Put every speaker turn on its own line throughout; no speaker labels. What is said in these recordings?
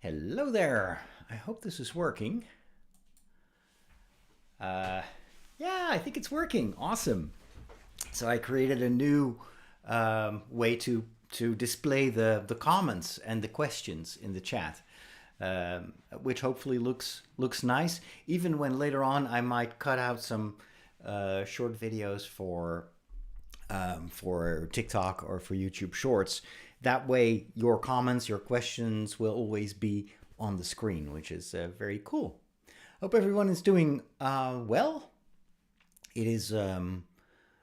Hello there. I hope this is working. Uh, yeah, I think it's working. Awesome. So I created a new way to display the comments and the questions in the chat, which hopefully looks nice. Even when later on I might cut out some short videos for TikTok or for YouTube Shorts. That way, your comments, your questions will always be on the screen, which is very cool. Hope everyone is doing well. It is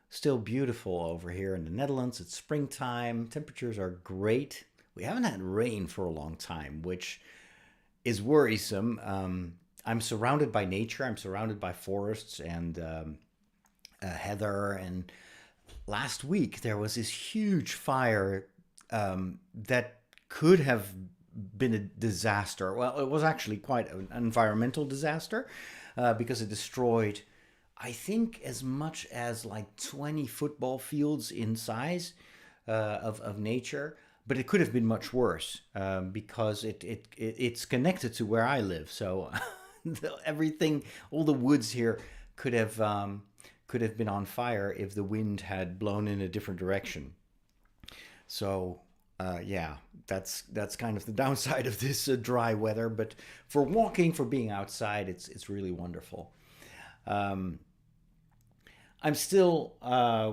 still beautiful over here in the Netherlands. It's springtime. Temperatures are great. We haven't had rain for a long time, which is worrisome. I'm surrounded by nature. I'm surrounded by forests and heather. And last week there was this huge fire that could have been a disaster. Well, it was actually quite an environmental disaster because it destroyed, I think, as much as like 20 football fields in size of nature. But it could have been much worse because it's connected to where I live. So everything, all the woods here could have been on fire if the wind had blown in a different direction. So yeah, that's kind of the downside of this dry weather. But for walking, for being outside, it's really wonderful. Um, I'm still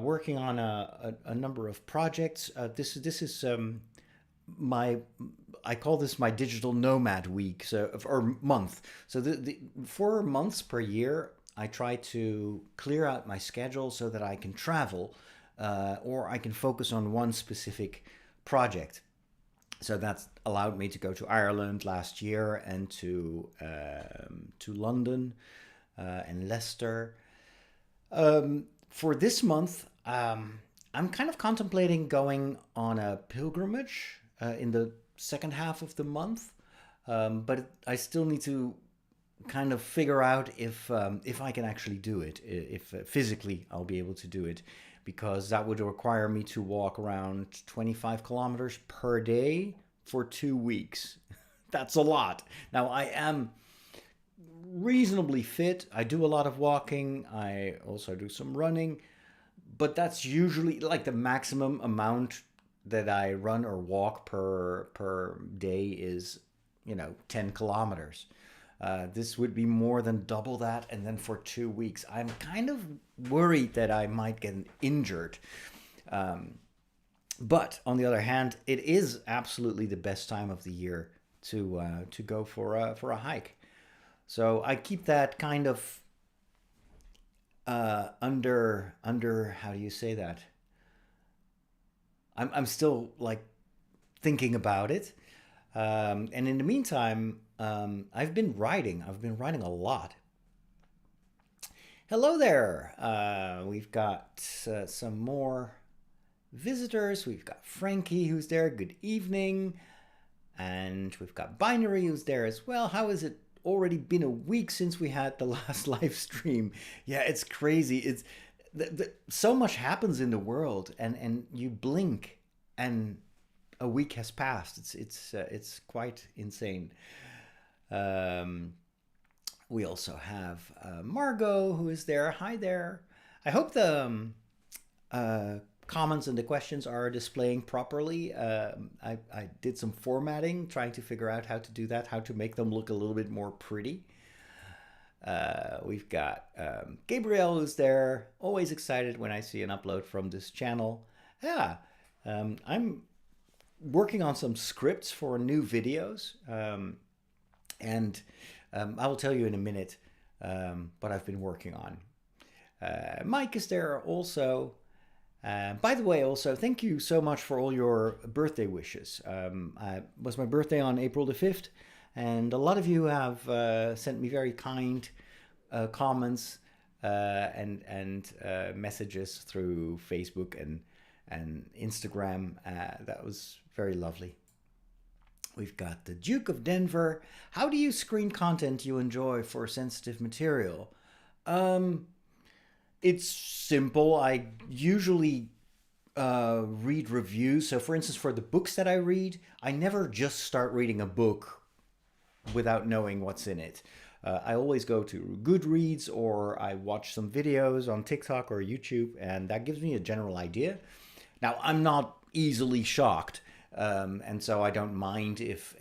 working on a number of projects. This is my I call this my digital nomad week, or month. So the 4 months per year, I try to clear out my schedule so that I can travel, or I can focus on one specific project. So that's allowed me to go to Ireland last year and to London and Leicester. For this month, I'm kind of contemplating going on a pilgrimage in the second half of the month, but I still need to kind of figure out if I can actually do it, if physically I'll be able to do it, because that would require me to walk around 25 kilometers per day for 2 weeks. That's a lot. Now I am reasonably fit. I do a lot of walking. I also do some running, but that's usually like the maximum amount that I run or walk per day is, 10 kilometers. This would be more than double that, and then for 2 weeks, I'm kind of worried that I might get injured. But on the other hand, it is absolutely the best time of the year to go for a hike. So I keep that kind of under how do you say that? I'm still like thinking about it. And in the meantime, I've been writing. I've been writing a lot. Hello there. We've got some more visitors. We've got Frankie who's there. Good evening. And we've got Binary who's there as well. How is it already been a week since we had the last live stream? Yeah, it's crazy. It's so much happens in the world, and you blink, and a week has passed. It's quite insane. Um, we also have Margot who is there. Hi there. I hope the uh, comments and the questions are displaying properly. I did some formatting, trying to figure out how to do that, how to make them look a little bit more pretty. We've got Gabriel who's there, always excited when I see an upload from this channel. Yeah, I'm working on some scripts for new videos, and I will tell you in a minute what I've been working on. Mike is there also. By the way, also, thank you so much for all your birthday wishes. It was my birthday on April the 5th, and a lot of you have sent me very kind comments and messages through Facebook and Instagram. That was very lovely. We've got the Duke of Denver. How do you screen content you enjoy for sensitive material? It's simple. I usually read reviews. So, for instance, for the books that I read, I never just start reading a book without knowing what's in it. I always go to Goodreads or I watch some videos on TikTok or YouTube, and that gives me a general idea. Now, I'm not easily shocked, and so I don't mind if,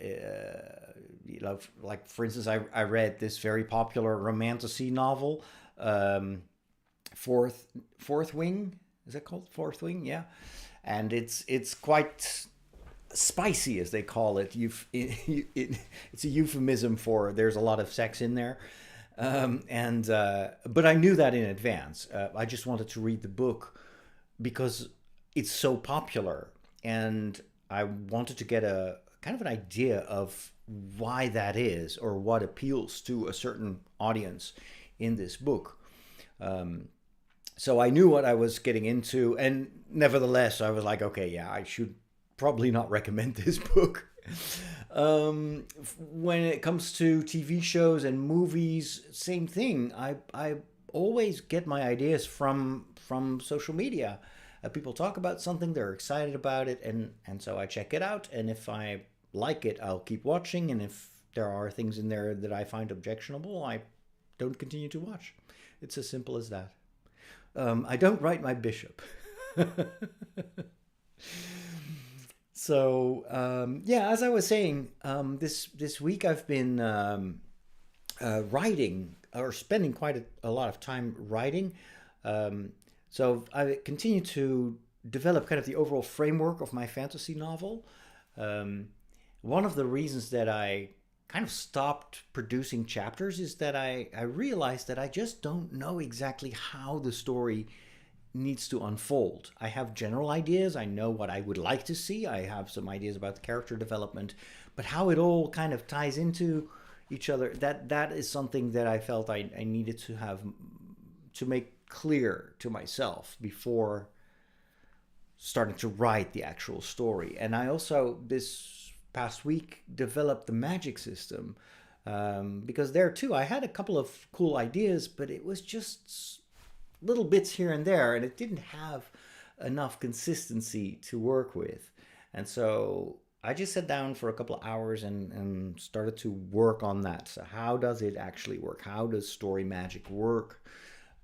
like for instance, I read this very popular romantasy novel, Fourth Wing. Is that called Fourth Wing? Yeah, and it's quite spicy, as they call it. It's a euphemism for there's a lot of sex in there. But I knew that in advance. I just wanted to read the book because it's so popular, and I wanted to get a kind of an idea of why that is, or what appeals to a certain audience in this book. So I knew what I was getting into, and nevertheless, I was like, okay, yeah, I should probably not recommend this book. When it comes to TV shows and movies, same thing. I always get my ideas from social media. People talk about something, they're excited about it, and so I check it out. And if I like it, I'll keep watching. And if there are things in there that I find objectionable, I don't continue to watch. It's as simple as that. I don't write my bishop. So yeah, as I was saying, this week I've been writing, or spending quite a lot of time writing. So I continue to develop kind of the overall framework of my fantasy novel. One of the reasons that I kind of stopped producing chapters is that I realized that I just don't know exactly how the story needs to unfold. I have general ideas. I know what I would like to see. I have some ideas about the character development, but how it all kind of ties into each other, that is something that I felt I needed to make clear to myself before starting to write the actual story. And I also, this past week, developed the magic system, because there too, I had a couple of cool ideas, but it was just little bits here and there, and it didn't have enough consistency to work with. And so I just sat down for a couple of hours and started to work on that. So how does it actually work? How does story magic work?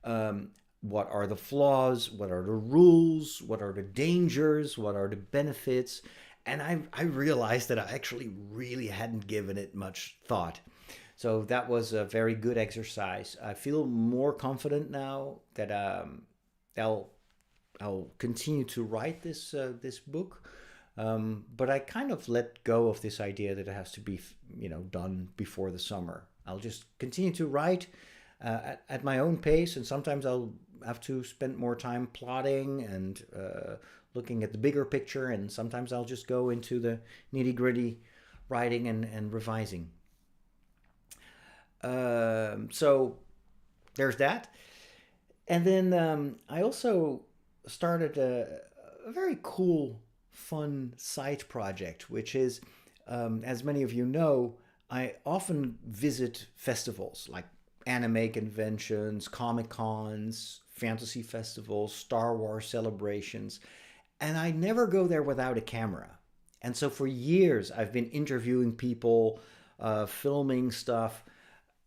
What are the flaws? What are the rules? What are the dangers? What are the benefits? And I realized that I actually really hadn't given it much thought. So that was a very good exercise. I feel more confident now that I'll continue to write this book. But I kind of let go of this idea that it has to be, done before the summer. I'll just continue to write at my own pace, and sometimes I'll have to spend more time plotting and looking at the bigger picture, and sometimes I'll just go into the nitty-gritty writing and revising. So there's that. And then I also started a very cool, fun side project, which is, as many of you know, I often visit festivals like anime conventions, Comic Cons, fantasy festivals, Star Wars celebrations, and I never go there without a camera. And so for years, I've been interviewing people, filming stuff,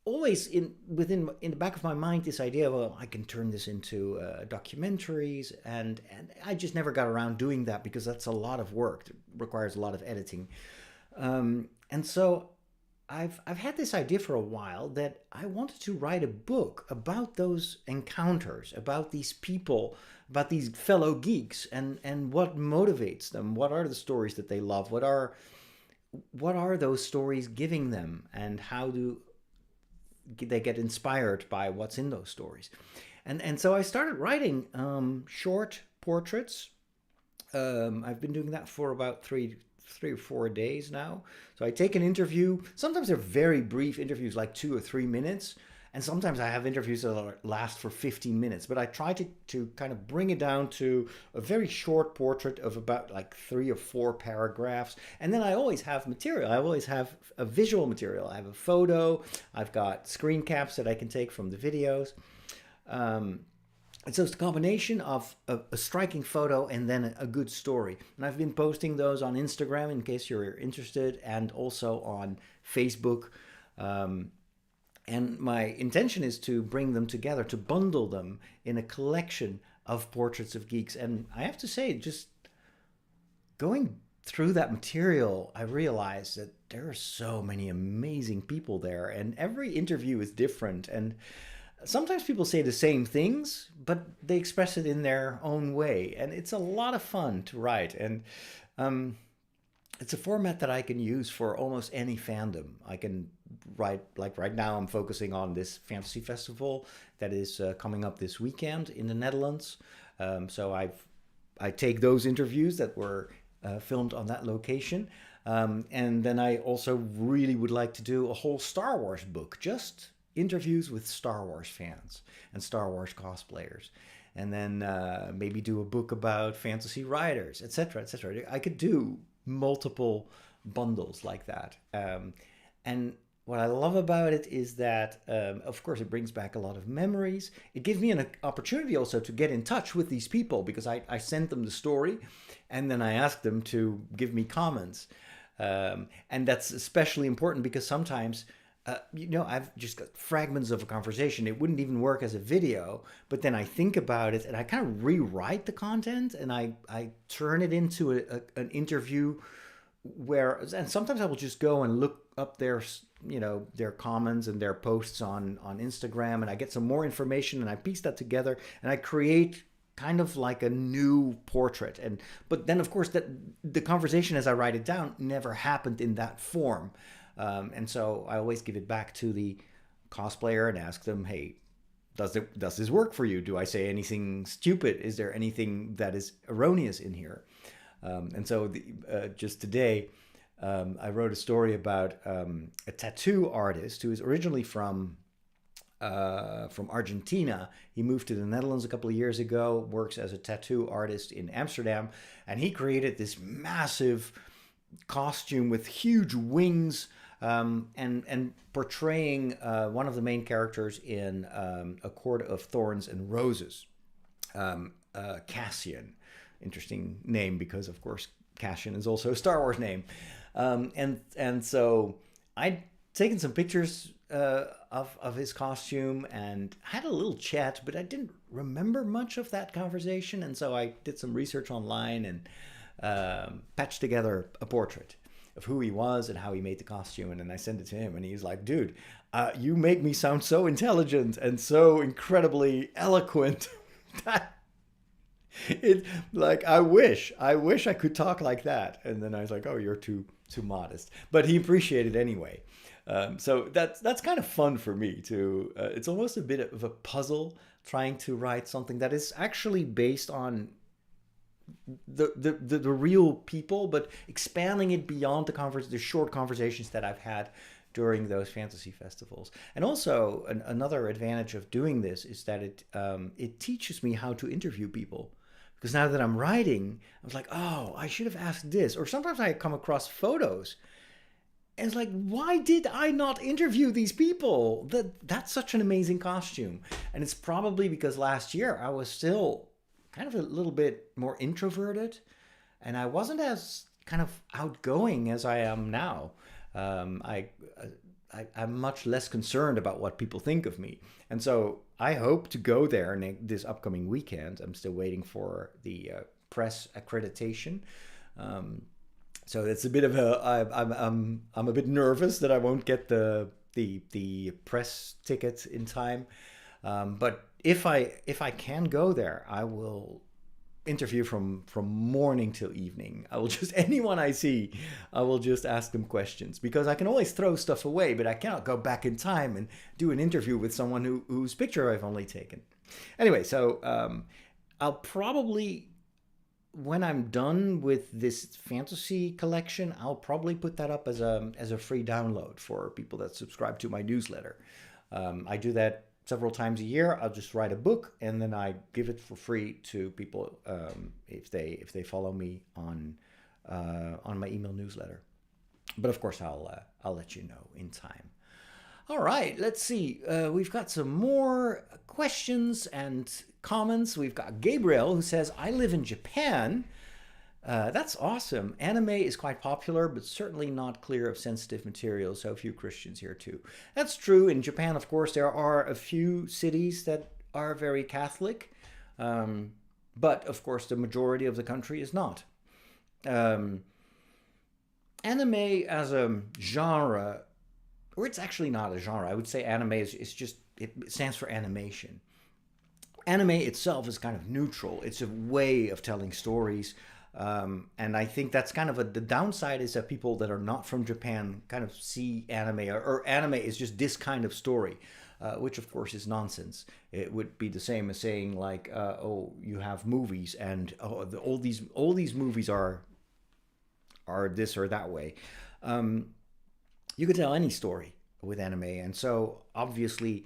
always in the back of my mind, this idea of, well, I can turn this into documentaries, and I just never got around doing that because that's a lot of work. It requires a lot of editing. And so I've had this idea for a while that I wanted to write a book about those encounters, about these people, about these fellow geeks, and what motivates them. What are the stories that they love? What are those stories giving them, and how do they get inspired by what's in those stories? And so I started writing short portraits. I've been doing that for about three or 4 days now. So I take an interview. Sometimes they're very brief interviews, like 2 or 3 minutes. And sometimes I have interviews that last for 15 minutes. But I try to kind of bring it down to a very short portrait of about like 3 or 4 paragraphs. And then I always have material. I always have a visual material. I have a photo. I've got screen caps that I can take from the videos. And so it's a combination of a striking photo and then a good story. And I've been posting those on Instagram in case you're interested, and also on Facebook. Um, and my intention is to bring them together, to bundle them in a collection of portraits of geeks. And I have to say, just going through that material, I realized that there are so many amazing people there, and every interview is different. And sometimes people say the same things, but they express it in their own way. And it's a lot of fun to write. And um, it's a format that I can use for almost any fandom. I can write, like right now, I'm focusing on this fantasy festival that is coming up this weekend in the Netherlands. So I take those interviews that were filmed on that location. And then I also really would like to do a whole Star Wars book, just interviews with Star Wars fans and Star Wars cosplayers. And then maybe do a book about fantasy writers, etc., etc. I could do multiple bundles like that. And what I love about it is that, of course, it brings back a lot of memories. It gives me an opportunity also to get in touch with these people, because I sent them the story and then I asked them to give me comments. And that's especially important because sometimes, I've just got fragments of a conversation. It wouldn't even work as a video, but then I think about it and I kind of rewrite the content and I turn it into an interview and sometimes I will just go and look up their comments and their posts on Instagram, and I get some more information and I piece that together and I create kind of like a new portrait. But then of course that the conversation as I write it down never happened in that form. And so I always give it back to the cosplayer and ask them, hey, does this work for you? Do I say anything stupid? Is there anything that is erroneous in here? And so just today, I wrote a story about a tattoo artist who is originally from Argentina. He moved to the Netherlands a couple of years ago, works as a tattoo artist in Amsterdam, and he created this massive costume with huge wings, and portraying one of the main characters in A Court of Thorns and Roses, Cassian. Interesting name because, of course, Cassian is also a Star Wars name. And so I'd taken some pictures of his costume and had a little chat, but I didn't remember much of that conversation. And so I did some research online and patched together a portrait of who he was and how he made the costume. And then I sent it to him and he's like, dude, you make me sound so intelligent and so incredibly eloquent that it, like, I wish I could talk like that. And then I was like, oh, you're too modest, but he appreciated it anyway. So that's kind of fun for me too. It's almost a bit of a puzzle trying to write something that is actually based on the real people, but expanding it beyond the short conversations that I've had during those fantasy festivals. And also another advantage of doing this is that it teaches me how to interview people. Because now that I'm writing, I was like, oh, I should have asked this. Or sometimes I come across photos and it's like, why did I not interview these people? That's such an amazing costume. And it's probably because last year I was still kind of a little bit more introverted and I wasn't as kind of outgoing as I am now. I'm much less concerned about what people think of me. And so I hope to go there this upcoming weekend. I'm still waiting for the press accreditation. So it's a bit of I'm a bit nervous that I won't get the press ticket in time. But if I can go there, I will interview from morning till evening. I will just, anyone I see, I will just ask them questions, because I can always throw stuff away, but I cannot go back in time and do an interview with someone whose picture I've only taken. Anyway, so I'll probably, when I'm done with this fantasy collection, I'll probably put that up as a free download for people that subscribe to my newsletter. I do that several times a year. I'll just write a book and then I give it for free to people if they follow me on my email newsletter. But of course, I'll let you know in time. All right, let's see. We've got some more questions and comments. We've got Gabriel who says, I live in Japan. That's awesome. Anime is quite popular, but certainly not clear of sensitive material, so few Christians here too. That's true. In Japan, of course, there are a few cities that are very Catholic, but of course, the majority of the country is not. Um, Anime as a genre, or it's actually not a genre. I would say anime is just, it stands for animation. Anime itself is kind of neutral. It's a way of telling stories. And I think that's kind of the downside is that people that are not from Japan kind of see anime, or anime is just this kind of story, which of course is nonsense. It would be the same as saying like, oh, you have movies and all these movies are this or that way. You could tell any story with anime, and so obviously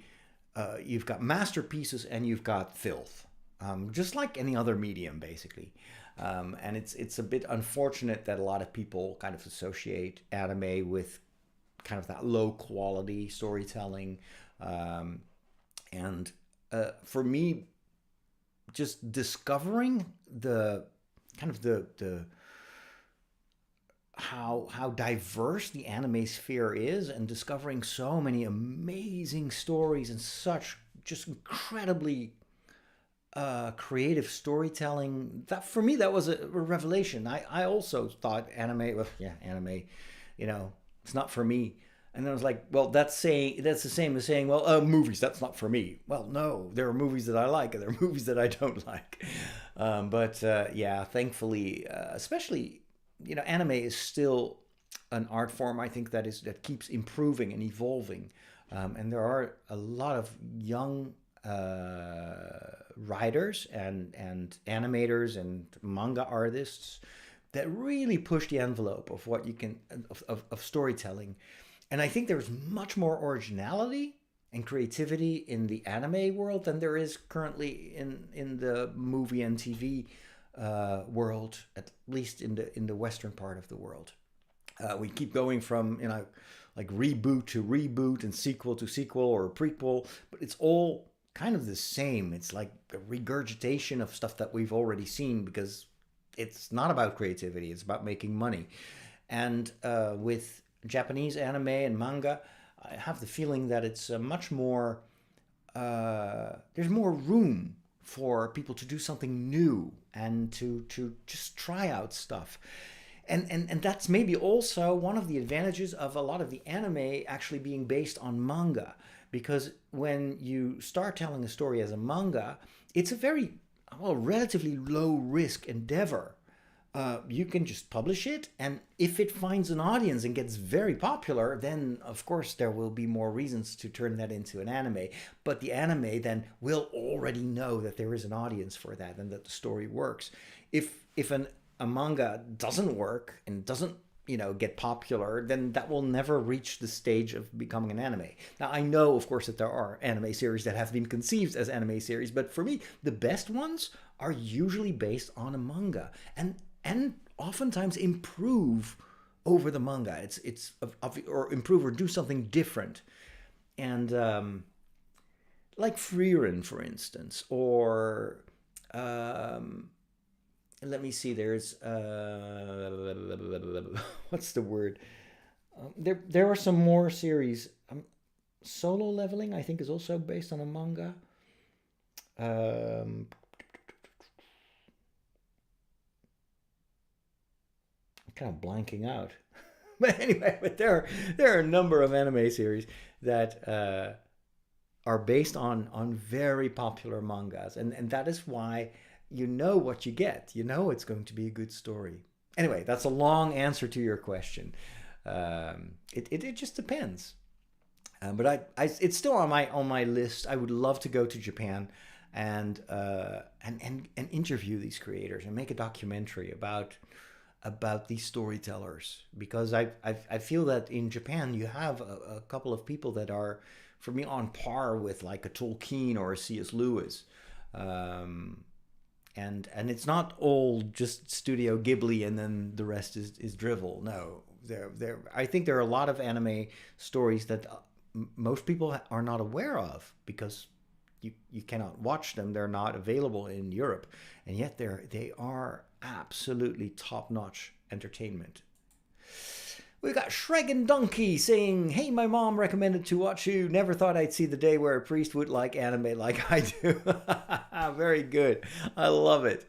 you've got masterpieces and you've got filth, just like any other medium, basically. And it's a bit unfortunate that a lot of people kind of associate anime with kind of that low quality storytelling. And for me, just discovering the kind of the how diverse the anime sphere is, and discovering so many amazing stories and such just incredibly creative storytelling, that for me that was a revelation. I also thought anime, well, yeah, anime, it's not for me. And then I was like, well, that's the same as saying, well, movies, that's not for me. Well, no, there are movies that I like and there are movies that I don't like. But yeah, thankfully, especially, anime is still an art form, I think, that keeps improving and evolving. And there are a lot of young writers and animators and manga artists that really push the envelope of what you can of storytelling. And I think there's much more originality and creativity in the anime world than there is currently in the movie and TV world, at least in the Western part of the world. We keep going from like reboot to reboot and sequel to sequel or prequel, but it's all kind of the same. It's like a regurgitation of stuff that we've already seen, because it's not about creativity, it's about making money. And with Japanese anime and manga, I have the feeling that it's much more, there's more room for people to do something new and to just try out stuff. And that's maybe also one of the advantages of a lot of the anime actually being based on manga. Because when you start telling a story as a manga, it's a very, relatively low risk endeavor. You can just publish it, and if it finds an audience and gets very popular, then of course there will be more reasons to turn that into an anime. But the anime then will already know that there is an audience for that and that the story works. If a manga doesn't work and doesn't get popular, then that will never reach the stage of becoming an anime. Now, I know, of course, that there are anime series that have been conceived as anime series, but for me, the best ones are usually based on a manga, and oftentimes improve over the manga. It's or improve or do something different, and like Frieren, for instance, or let me see. There's what's the word? There are some more series. Solo Leveling, I think, is also based on a manga. I'm kind of blanking out. But anyway, there are a number of anime series that are based on very popular mangas, and that is why you know what you get. You know it's going to be a good story. Anyway, that's a long answer to your question. It just depends. But it's still on my list. I would love to go to Japan and interview these creators and make a documentary about these storytellers, because I feel that in Japan you have a couple of people that are, for me, on par with like a Tolkien or a C.S. Lewis. And it's not all just Studio Ghibli and then the rest is drivel. No, I think there are a lot of anime stories that most people are not aware of, because you cannot watch them. They're not available in Europe, and yet they are absolutely top-notch entertainment. We've got Shreg and Donkey saying, "Hey, my mom recommended to watch you. Never thought I'd see the day where a priest would like anime like I do." Very good. I love it.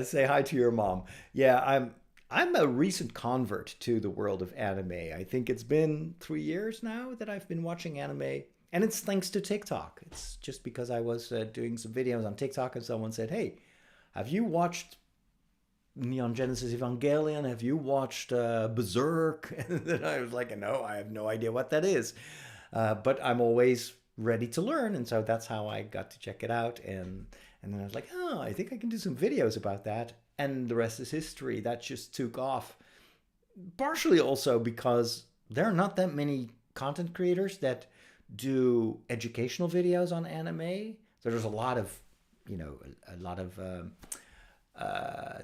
Say hi to your mom. Yeah, I'm a recent convert to the world of anime. I think it's been 3 years now that I've been watching anime. And it's thanks to TikTok. It's just because I was doing some videos on TikTok and someone said, "Hey, have you watched Neon Genesis Evangelion? Have you watched Berserk?" And then I was like, "No, I have no idea what that is." But I'm always ready to learn. And so that's how I got to check it out. And then I was like, "Oh, I think I can do some videos about that." And the rest is history. That just took off. Partially also because there are not that many content creators that do educational videos on anime. So there's a lot of,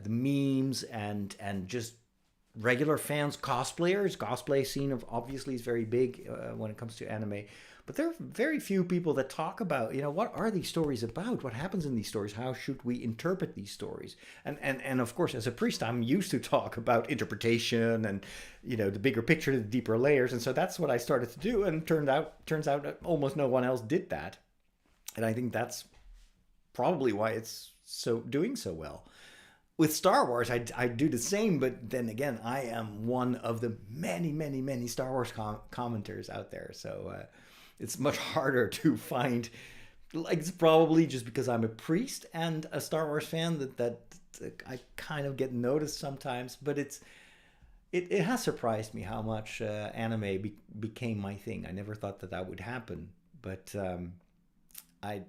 the memes and just regular fans, cosplayers. Cosplay scene of obviously is very big when it comes to anime. But there are very few people that talk about, what are these stories about? What happens in these stories? How should we interpret these stories? And of course, as a priest, I'm used to talk about interpretation and, the bigger picture, the deeper layers. And so that's what I started to do. And turns out that almost no one else did that. And I think that's probably why it's doing so well. With Star Wars, I do the same, but then again, I am one of the many, many, many Star Wars commenters out there. So it's much harder to find. Like, it's probably just because I'm a priest and a Star Wars fan that I kind of get noticed sometimes. But it has surprised me how much anime became my thing. I never thought that would happen, but I'm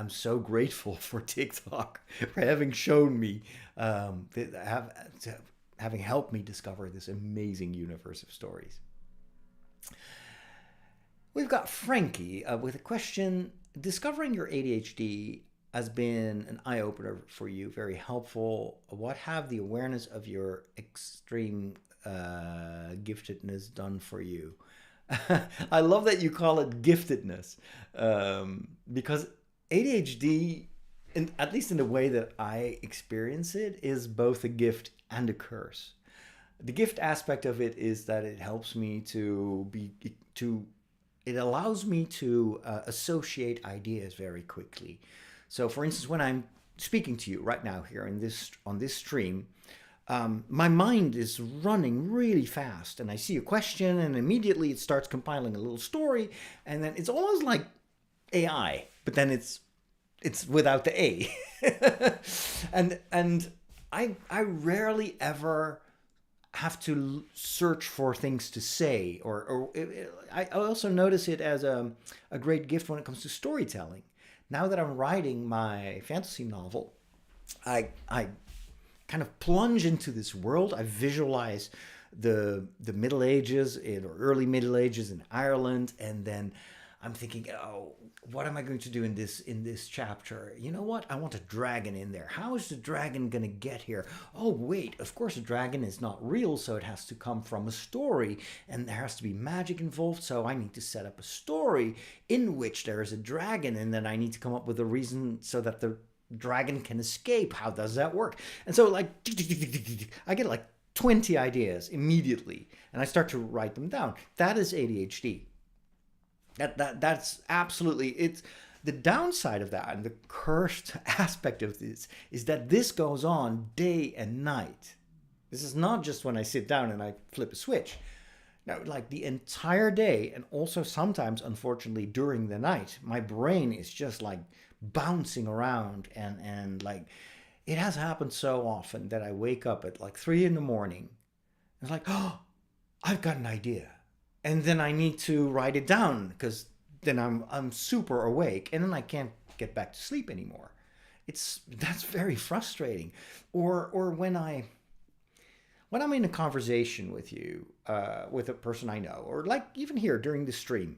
so grateful for TikTok for having shown me, having helped me discover this amazing universe of stories. We've got Frankie with a question. Discovering your ADHD has been an eye-opener for you, very helpful. What have the awareness of your extreme giftedness done for you? I love that you call it giftedness, because ADHD, at least in the way that I experience it, is both a gift and a curse. The gift aspect of it is that it helps me it allows me to associate ideas very quickly. So, for instance, when I'm speaking to you right now here on this stream, my mind is running really fast, and I see a question, and immediately it starts compiling a little story, and then it's almost like AI, but then it's without the A. and I rarely ever have to search for things to say, I also notice it as a great gift when it comes to storytelling. Now that I'm writing my fantasy novel, I kind of plunge into this world. I visualize the Middle Ages or early Middle Ages in Ireland, and then I'm thinking, oh, what am I going to do in this chapter? You know what? I want a dragon in there. How is the dragon going to get here? Oh, wait, of course a dragon is not real, so it has to come from a story, and there has to be magic involved, so I need to set up a story in which there is a dragon, and then I need to come up with a reason so that the dragon can escape. How does that work? And so, like, I get like 20 ideas immediately, and I start to write them down. That is ADHD. That's absolutely, it's the downside of that, and the cursed aspect of this is that this goes on day and night. This is not just when I sit down and I flip a switch. Now, like the entire day, and also sometimes, unfortunately, during the night, my brain is just like bouncing around, and like it has happened so often that I wake up at like 3 a.m. It's like, oh, I've got an idea. And then I need to write it down, because then I'm super awake, and then I can't get back to sleep anymore. That's very frustrating. Or when I'm in a conversation with you, with a person I know, or like even here during the stream,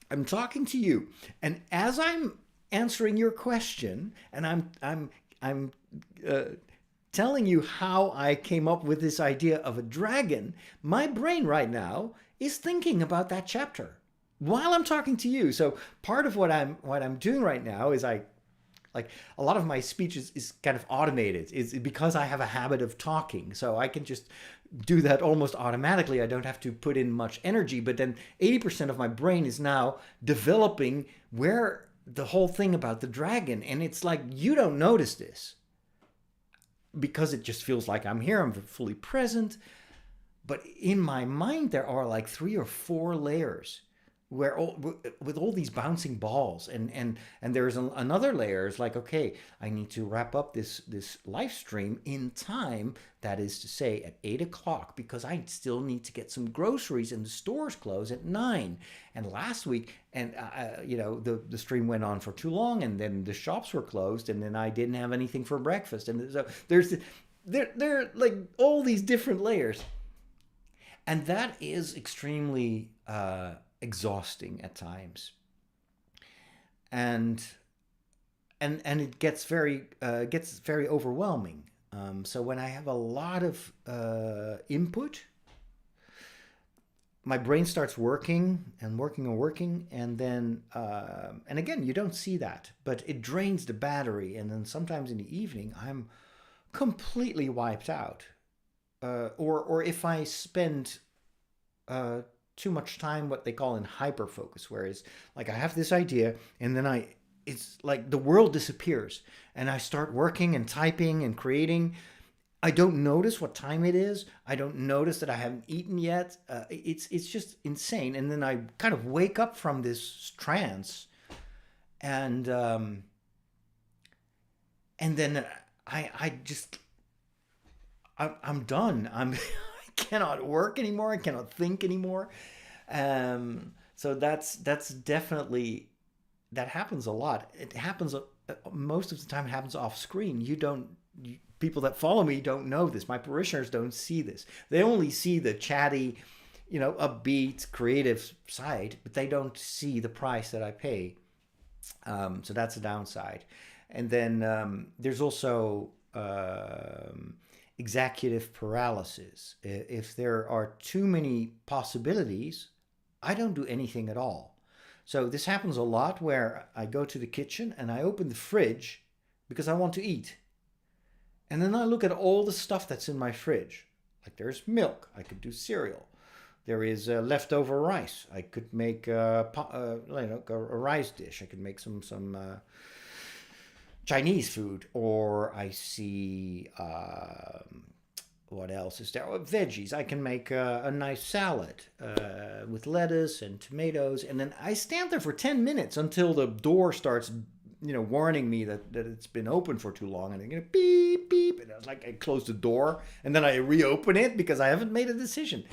I'm talking to you, and as I'm answering your question, and I'm telling you how I came up with this idea of a dragon, my brain right now is thinking about that chapter while I'm talking to you. So part of what I'm doing right now is like a lot of my speech is kind of automated. It's because I have a habit of talking. So I can just do that almost automatically. I don't have to put in much energy, but then 80% of my brain is now developing where the whole thing about the dragon. And it's like, you don't notice this because it just feels like I'm here. I'm fully present. But in my mind, there are like 3 or 4 layers where with all these bouncing balls, and there's another layer. It's like, okay, I need to wrap up this live stream in time. That is to say, at 8 o'clock, because I still need to get some groceries, and the stores close at 9. And last week, and the stream went on for too long, and then the shops were closed, and then I didn't have anything for breakfast, and so there like all these different layers, and that is extremely exhausting at times, and it gets very overwhelming. So when I have a lot of input, my brain starts working and working and working, and then and again, you don't see that, but it drains the battery, and then sometimes in the evening I'm completely wiped out, or if I spend too much time, what they call in hyper focus, whereas like I have this idea, and then it's like the world disappears, and I start working and typing and creating. I don't notice what time it is. I don't notice that I haven't eaten yet. It's just insane. And then I kind of wake up from this trance, and then I'm done. I cannot work anymore. I cannot think anymore. So that's definitely, that happens a lot. It happens most of the time. It happens off screen. People that follow me don't know this. My parishioners don't see this. They only see the chatty, upbeat, creative side, but they don't see the price that I pay. So that's a downside. And then there's also executive paralysis. If there are too many possibilities, I don't do anything at all. So this happens a lot where I go to the kitchen and I open the fridge because I want to eat. And then I look at all the stuff that's in my fridge. Like there's milk. I could do cereal. There is leftover rice. I could make a rice dish. I could make some Chinese food. Or I see, what else is there? Veggies. I can make a nice salad with lettuce and tomatoes. And then I stand there for 10 minutes until the door starts warning me that it's been open for too long, and then beep, beep, and it's like I close the door, and then I reopen it because I haven't made a decision.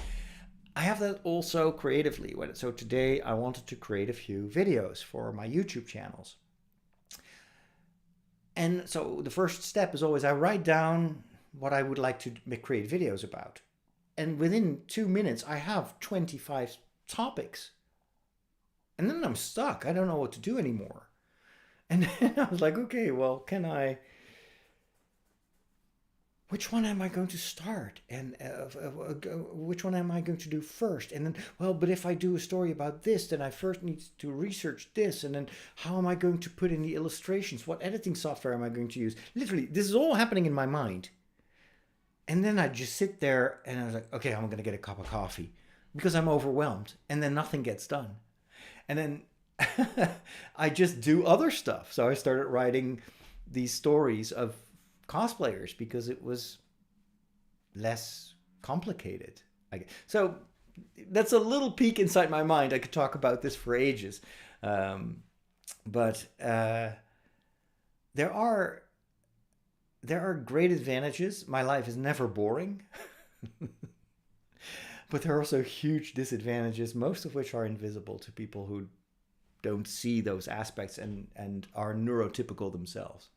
I have that also creatively. So today I wanted to create a few videos for my YouTube channels. And so the first step is always I write down what I would like to create videos about. And within 2 minutes, I have 25 topics. And then I'm stuck. I don't know what to do anymore. And then I was like, okay, well, which one am I going to start? And which one am I going to do first? And then, well, but if I do a story about this, then I first need to research this. And then how am I going to put in the illustrations? What editing software am I going to use? Literally, this is all happening in my mind. And then I just sit there and I was like, okay, I'm going to get a cup of coffee because I'm overwhelmed. And then nothing gets done. And then I just do other stuff. So I started writing these stories of cosplayers because it was less complicated. So that's a little peek inside my mind. I could talk about this for ages. But there are great advantages. My life is never boring. But there are also huge disadvantages, most of which are invisible to people who don't see those aspects and are neurotypical themselves.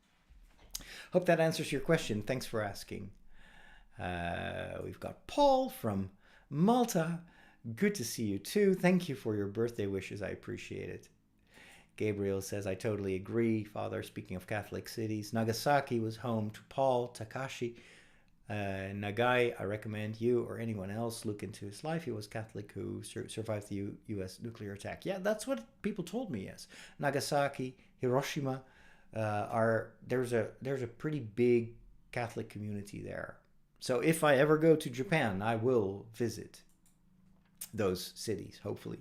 Hope that answers your question. Thanks for asking. We've got Paul from Malta. Good to see you too. Thank you for your birthday wishes. I appreciate it. Gabriel says, I totally agree, Father. Speaking of Catholic cities, Nagasaki was home to Paul Takashi Nagai. I recommend you or anyone else look into his life. He was Catholic who survived the U.S. nuclear attack. Yeah, that's what people told me. Yes, Nagasaki, Hiroshima, there's a pretty big Catholic community there. So if I ever go to Japan, I will visit those cities, hopefully.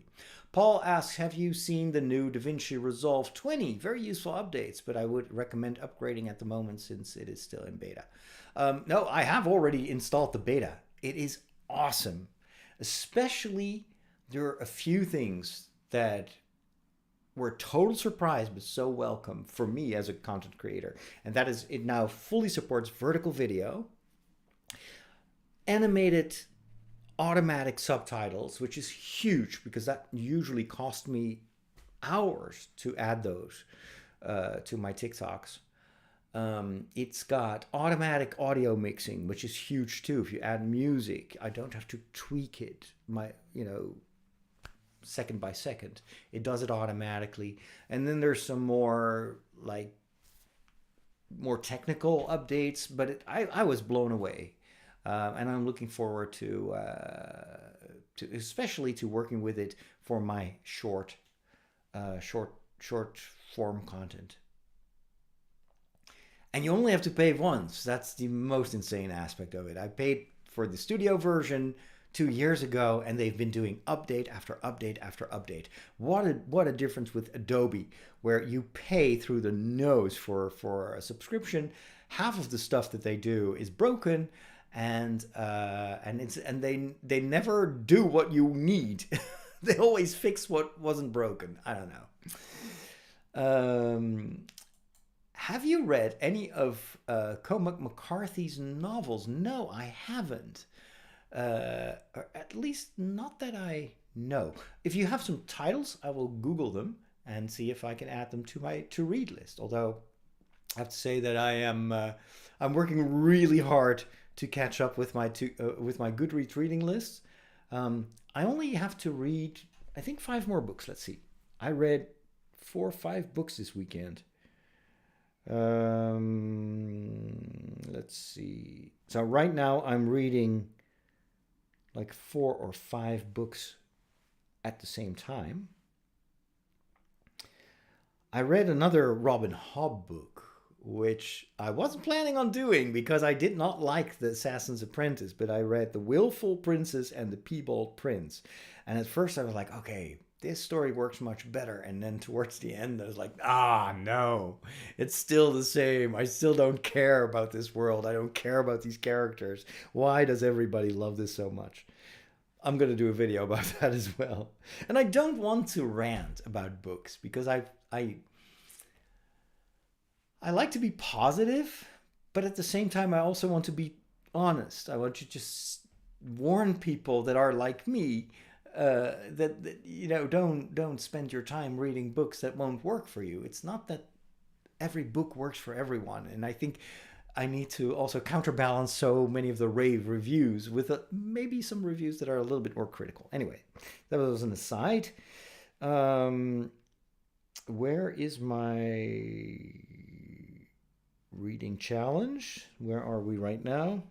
Paul asks, have you seen the new DaVinci Resolve 20? Very useful updates, but I would recommend upgrading at the moment since it is still in beta. No, I have already installed the beta. It is awesome. Especially, there are a few things that were a total surprise, but so welcome for me as a content creator. And that is, it now fully supports vertical video, animated automatic subtitles, which is huge because that usually cost me hours to add those to my TikToks. It's got automatic audio mixing, which is huge too. If you add music, I don't have to tweak it, second by second. It does it automatically. And then there's some more technical updates, but I was blown away. And I'm looking forward to especially to working with it for my short form content. And you only have to pay once. That's the most insane aspect of it. I paid for the studio version 2 years ago, and they've been doing update after update after update. What a difference with Adobe, where you pay through the nose for a subscription. Half of the stuff that they do is broken, and they never do what you need. They always fix what wasn't broken. I don't know. Have you read any of Cormac McCarthy's novels? No, I haven't. Or at least not that I know. If you have some titles, I will Google them and see if I can add them to my to-read list. Although I have to say that I'm working really hard to catch up with my Goodreads reading list. I only have to read, I think, 5 more books. Let's see. I read 4 or 5 books this weekend. Let's see. So right now I'm reading like 4 or 5 books at the same time. I read another Robin Hobb book, which I wasn't planning on doing because I did not like The Assassin's Apprentice, but I read The Willful Princess and The Piebald Prince. And at first I was like, okay, this story works much better. And then towards the end, I was like, no, it's still the same. I still don't care about this world. I don't care about these characters. Why does everybody love this so much? I'm going to do a video about that as well. And I don't want to rant about books because I like to be positive, but at the same time, I also want to be honest. I want to just warn people that are like me, that don't spend your time reading books that won't work for you. It's not that every book works for everyone, and I think I need to also counterbalance so many of the rave reviews with maybe some reviews that are a little bit more critical. Anyway, that was an aside. Where is my reading challenge? Where are we right now?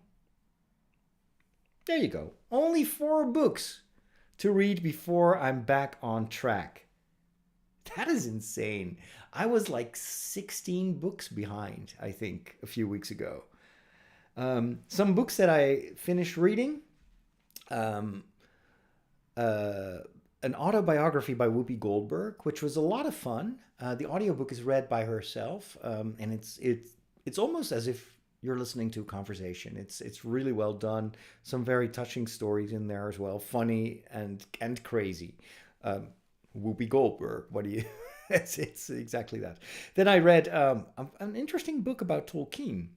There you go. Only 4 books to read before I'm back on track. That is insane. I was like 16 books behind, I think, a few weeks ago. Some books that I finished reading. An autobiography by Whoopi Goldberg, which was a lot of fun. The audiobook is read by herself, and it's almost as if you're listening to a conversation. It's really well done. Some very touching stories in there as well, funny and crazy. Whoopi Goldberg. What do you? it's exactly that. Then I read an interesting book about Tolkien.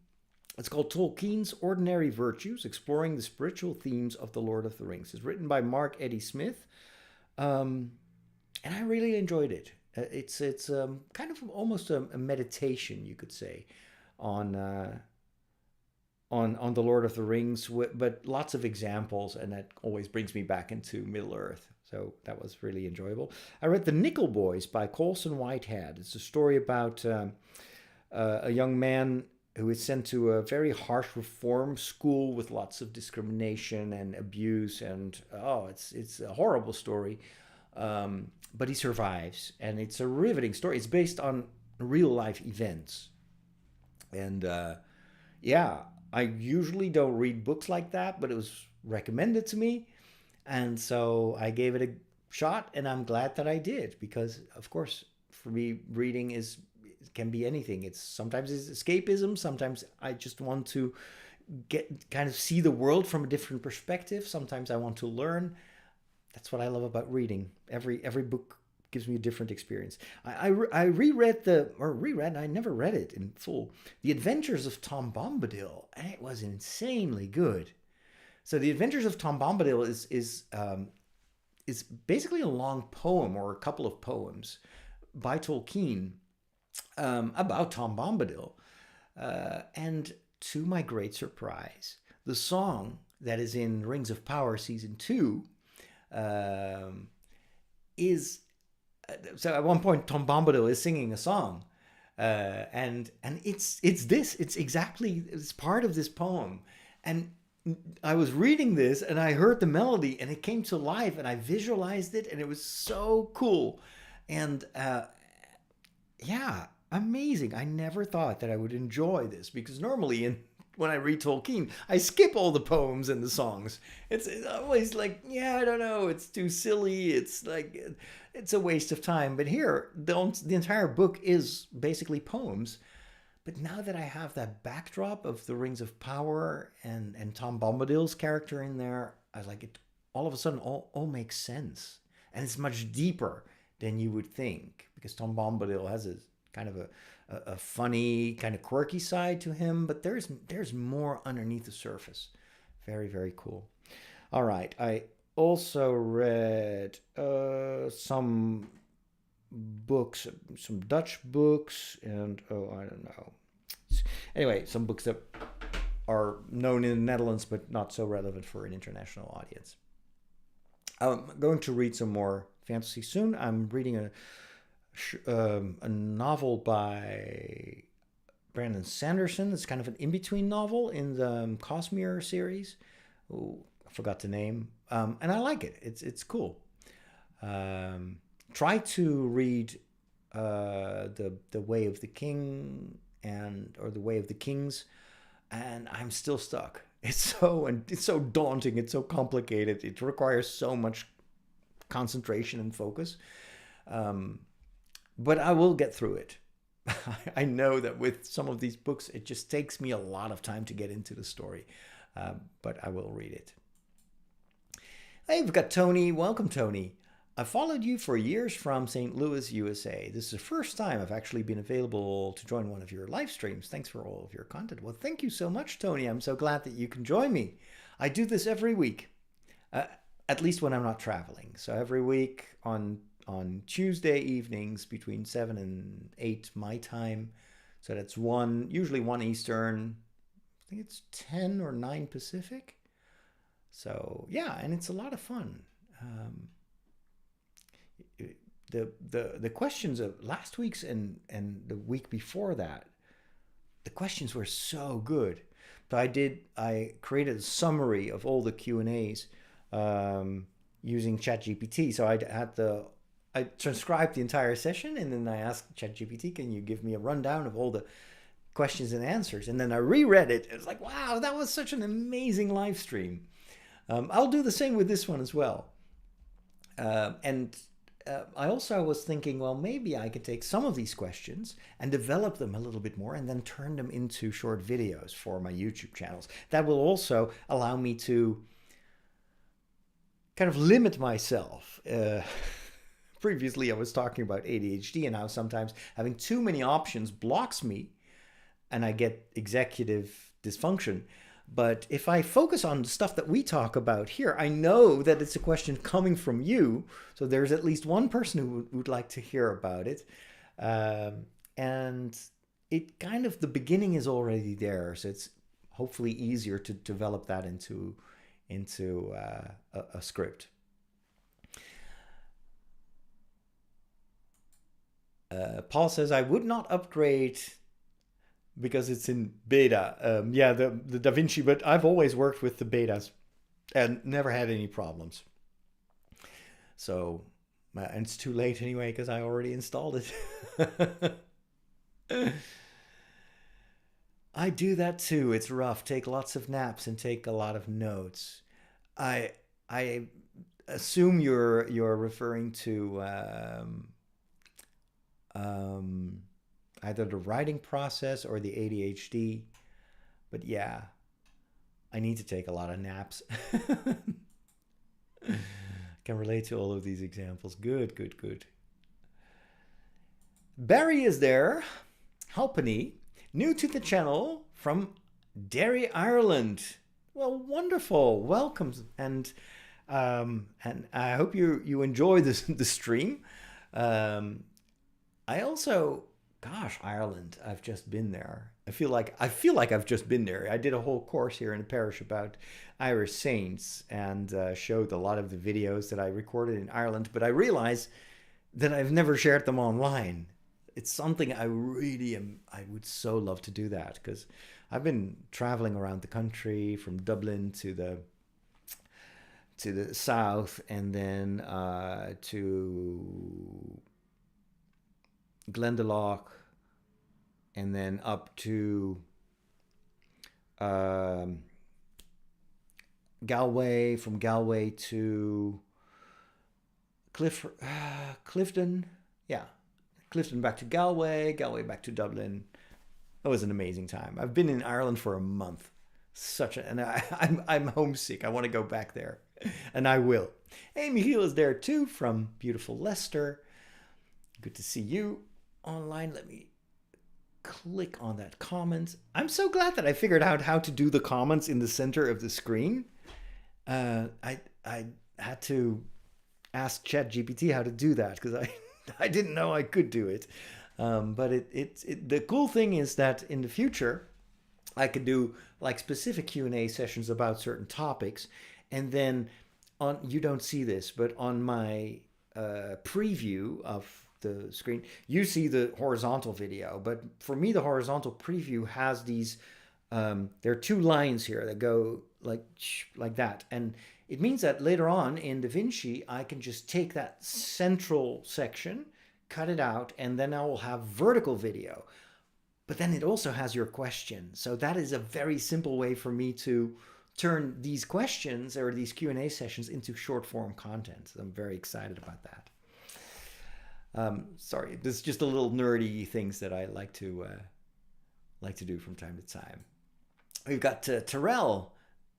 It's called Tolkien's Ordinary Virtues: Exploring the Spiritual Themes of the Lord of the Rings. It's written by Mark Eddy Smith, and I really enjoyed it. It's kind of almost a meditation, you could say, on the Lord of the Rings, but lots of examples, and that always brings me back into Middle Earth. So that was really enjoyable. I read The Nickel Boys by Colson Whitehead. It's a story about a young man who is sent to a very harsh reform school with lots of discrimination and abuse, and it's a horrible story. But he survives, and it's a riveting story. It's based on real life events, and I usually don't read books like that, but it was recommended to me, and so I gave it a shot, and I'm glad that I did, because of course for me reading can be anything. Sometimes it's escapism, sometimes I just want to kind of see the world from a different perspective, sometimes I want to learn. That's what I love about reading. Every book gives me a different experience. I reread I never read it in full, The Adventures of Tom Bombadil, and it was insanely good. So The Adventures of Tom Bombadil is basically a long poem, or a couple of poems by Tolkien, about Tom Bombadil. And to my great surprise, the song that is in Rings of Power Season 2 is... So at one point, Tom Bombadil is singing a song, and it's part of this poem. And I was reading this, and I heard the melody, and it came to life, and I visualized it, and it was so cool. And amazing. I never thought that I would enjoy this, because normally when I read Tolkien, I skip all the poems and the songs. It's always like, I don't know, it's too silly. It's like, it's a waste of time. But here, the entire book is basically poems. But now that I have that backdrop of the Rings of Power and Tom Bombadil's character in there, I was like, it all of a sudden all makes sense. And it's much deeper than you would think, because Tom Bombadil has a kind of a funny, kind of quirky side to him, but there's more underneath the surface. Very, very cool. All right, I also read some books, some Dutch books, and I don't know. Anyway, some books that are known in the Netherlands but not so relevant for an international audience. I'm going to read some more fantasy soon. I'm reading a novel by Brandon Sanderson. It's kind of an in-between novel in the Cosmere series. Ooh, I forgot the name. And I like it. It's cool. Try to read the Way of the King or the Way of the Kings, and I'm still stuck. It's so daunting. It's so complicated. It requires so much concentration and focus. But I will get through it. I know that with some of these books, it just takes me a lot of time to get into the story. But I will read it. Hey, we've got Tony. Welcome, Tony. I followed you for years from St. Louis, USA. This is the first time I've actually been available to join one of your live streams. Thanks for all of your content. Well, thank you so much, Tony. I'm so glad that you can join me. I do this every week, at least when I'm not traveling. So every week on Tuesday evenings between 7 and 8 my time. So that's usually 1 Eastern. I think it's 10 or 9 Pacific. So yeah, and it's a lot of fun. The questions of last week's and the week before that, the questions were so good. So I created a summary of all the Q&As using ChatGPT. So I transcribed the entire session, and then I asked ChatGPT, can you give me a rundown of all the questions and answers? And then I reread it. It was like, wow, that was such an amazing live stream. I'll do the same with this one as well. I also was thinking, well, maybe I could take some of these questions and develop them a little bit more and then turn them into short videos for my YouTube channels. That will also allow me to kind of limit myself. Previously, I was talking about ADHD and how sometimes having too many options blocks me and I get executive dysfunction. But if I focus on the stuff that we talk about here, I know that it's a question coming from you. So there's at least one person who would like to hear about it. And it kind of, the beginning is already there. So it's hopefully easier to develop that into a script. Paul says, I would not upgrade because it's in beta. Yeah, the DaVinci, but I've always worked with the betas and never had any problems. So, and it's too late anyway because I already installed it. I do that too. It's rough. Take lots of naps and take a lot of notes. I assume you're referring to either the writing process or the ADHD. But yeah, I need to take a lot of naps. Can relate to all of these examples. Good, good, good. Barry is there. Halpenny, new to the channel from Derry, Ireland. Well, wonderful. Welcome. And I hope you enjoy the stream. I also, gosh, Ireland. I've just been there. I feel like I've just been there. I did a whole course here in the parish about Irish saints and showed a lot of the videos that I recorded in Ireland. But I realize that I've never shared them online. It's something I would so love to do that because I've been traveling around the country from Dublin to the south and then to Glendalough and then up to Galway, from Galway to Clifton. Yeah. Clifton back to Galway, Galway back to Dublin. That was an amazing time. I've been in Ireland for a month. I'm homesick. I want to go back there, and I will. Hey, Michiel is there too from beautiful Leicester. Good to see you online. Let me click on that comment. I'm so glad that I figured out how to do the comments in the center of the screen. I had to ask ChatGPT how to do that because I didn't know I could do it. But the cool thing is that in the future, I could do like specific Q&A sessions about certain topics. And then you don't see this, but on my preview of the screen, you see the horizontal video. But for me, the horizontal preview has these, there are two lines here that go like that. And it means that later on in DaVinci, I can just take that central section, cut it out, and then I will have vertical video. But then it also has your question. So that is a very simple way for me to turn these questions or these Q&A sessions into short form content. So I'm very excited about that. Sorry, this is just a little nerdy things that I like to do from time to time. We've got Terrell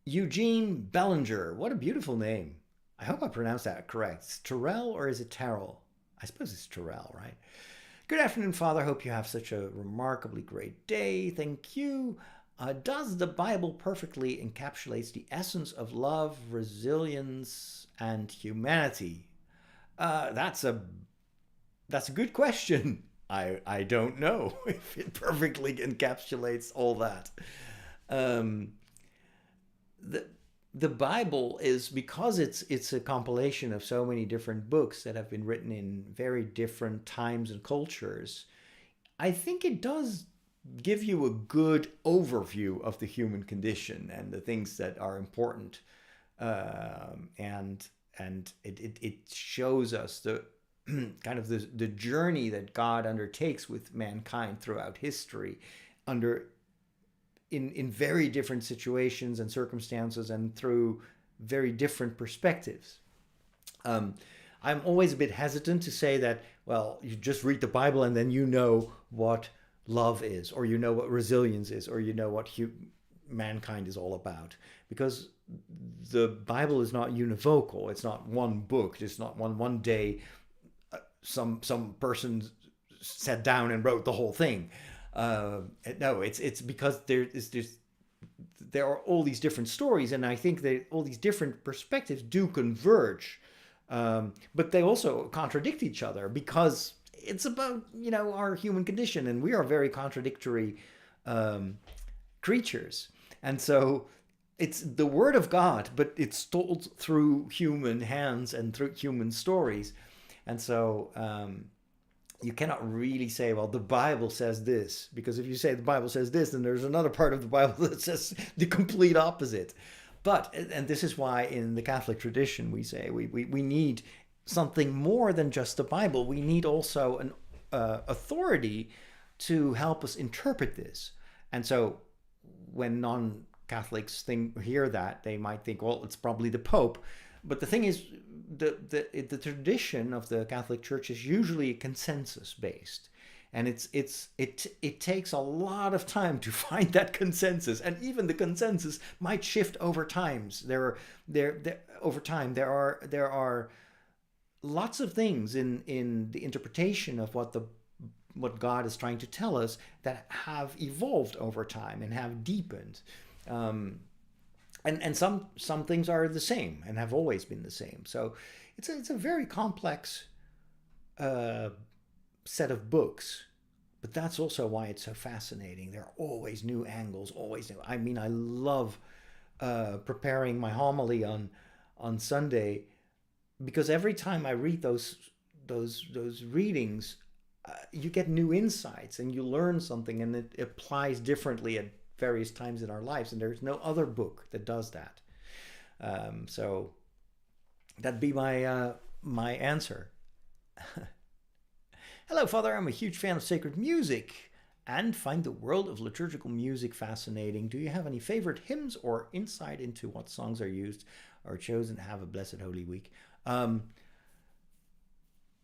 Eugene Bellinger. What a beautiful name. I hope I pronounced that correct. It's Terrell or is it Terrell? I suppose it's Terrell, right? Good afternoon, Father. Hope you have such a remarkably great day. Thank you. Does the Bible perfectly encapsulates the essence of love, resilience, and humanity? That's a good question. I don't know if it perfectly encapsulates all that. The Bible is, because it's a compilation of so many different books that have been written in very different times and cultures, I think it does give you a good overview of the human condition and the things that are important, and it shows us the kind of the journey that God undertakes with mankind throughout history, in very different situations and circumstances and through very different perspectives. I'm always a bit hesitant to say that, well, you just read the Bible and then you know what love is, or you know what resilience is, or you know what mankind is all about. Because the Bible is not univocal. It's not one book. It's not one day some person sat down and wrote the whole thing. No, it's because there are all these different stories, and I think that all these different perspectives do converge, but they also contradict each other because it's about our human condition, and we are very contradictory creatures, and so it's the Word of God, but it's told through human hands and through human stories, and so you cannot really say, well, the Bible says this, because if you say the Bible says this, then there's another part of the Bible that says the complete opposite. But, and this is why in the Catholic tradition we say we need something more than just the Bible. We need also an authority to help us interpret this. And so when non-Catholics hear that, they might think, well, it's probably the Pope. But the thing is, the tradition of the Catholic Church is usually consensus based, and it takes a lot of time to find that consensus, and even the consensus might shift over times. There are lots of things in the interpretation of what God is trying to tell us that have evolved over time and have deepened. And some things are the same and have always been the same. So it's a very complex set of books, but that's also why it's so fascinating. There are always new angles, always new. I mean, I love preparing my homily on Sunday, because every time I read those readings, you get new insights and you learn something, and it applies differently at various times in our lives, and there's no other book that does that. So that'd be my answer. Hello, Father. I'm a huge fan of sacred music and find the world of liturgical music fascinating. Do you have any favorite hymns or insight into what songs are used or chosen? Have a blessed Holy Week.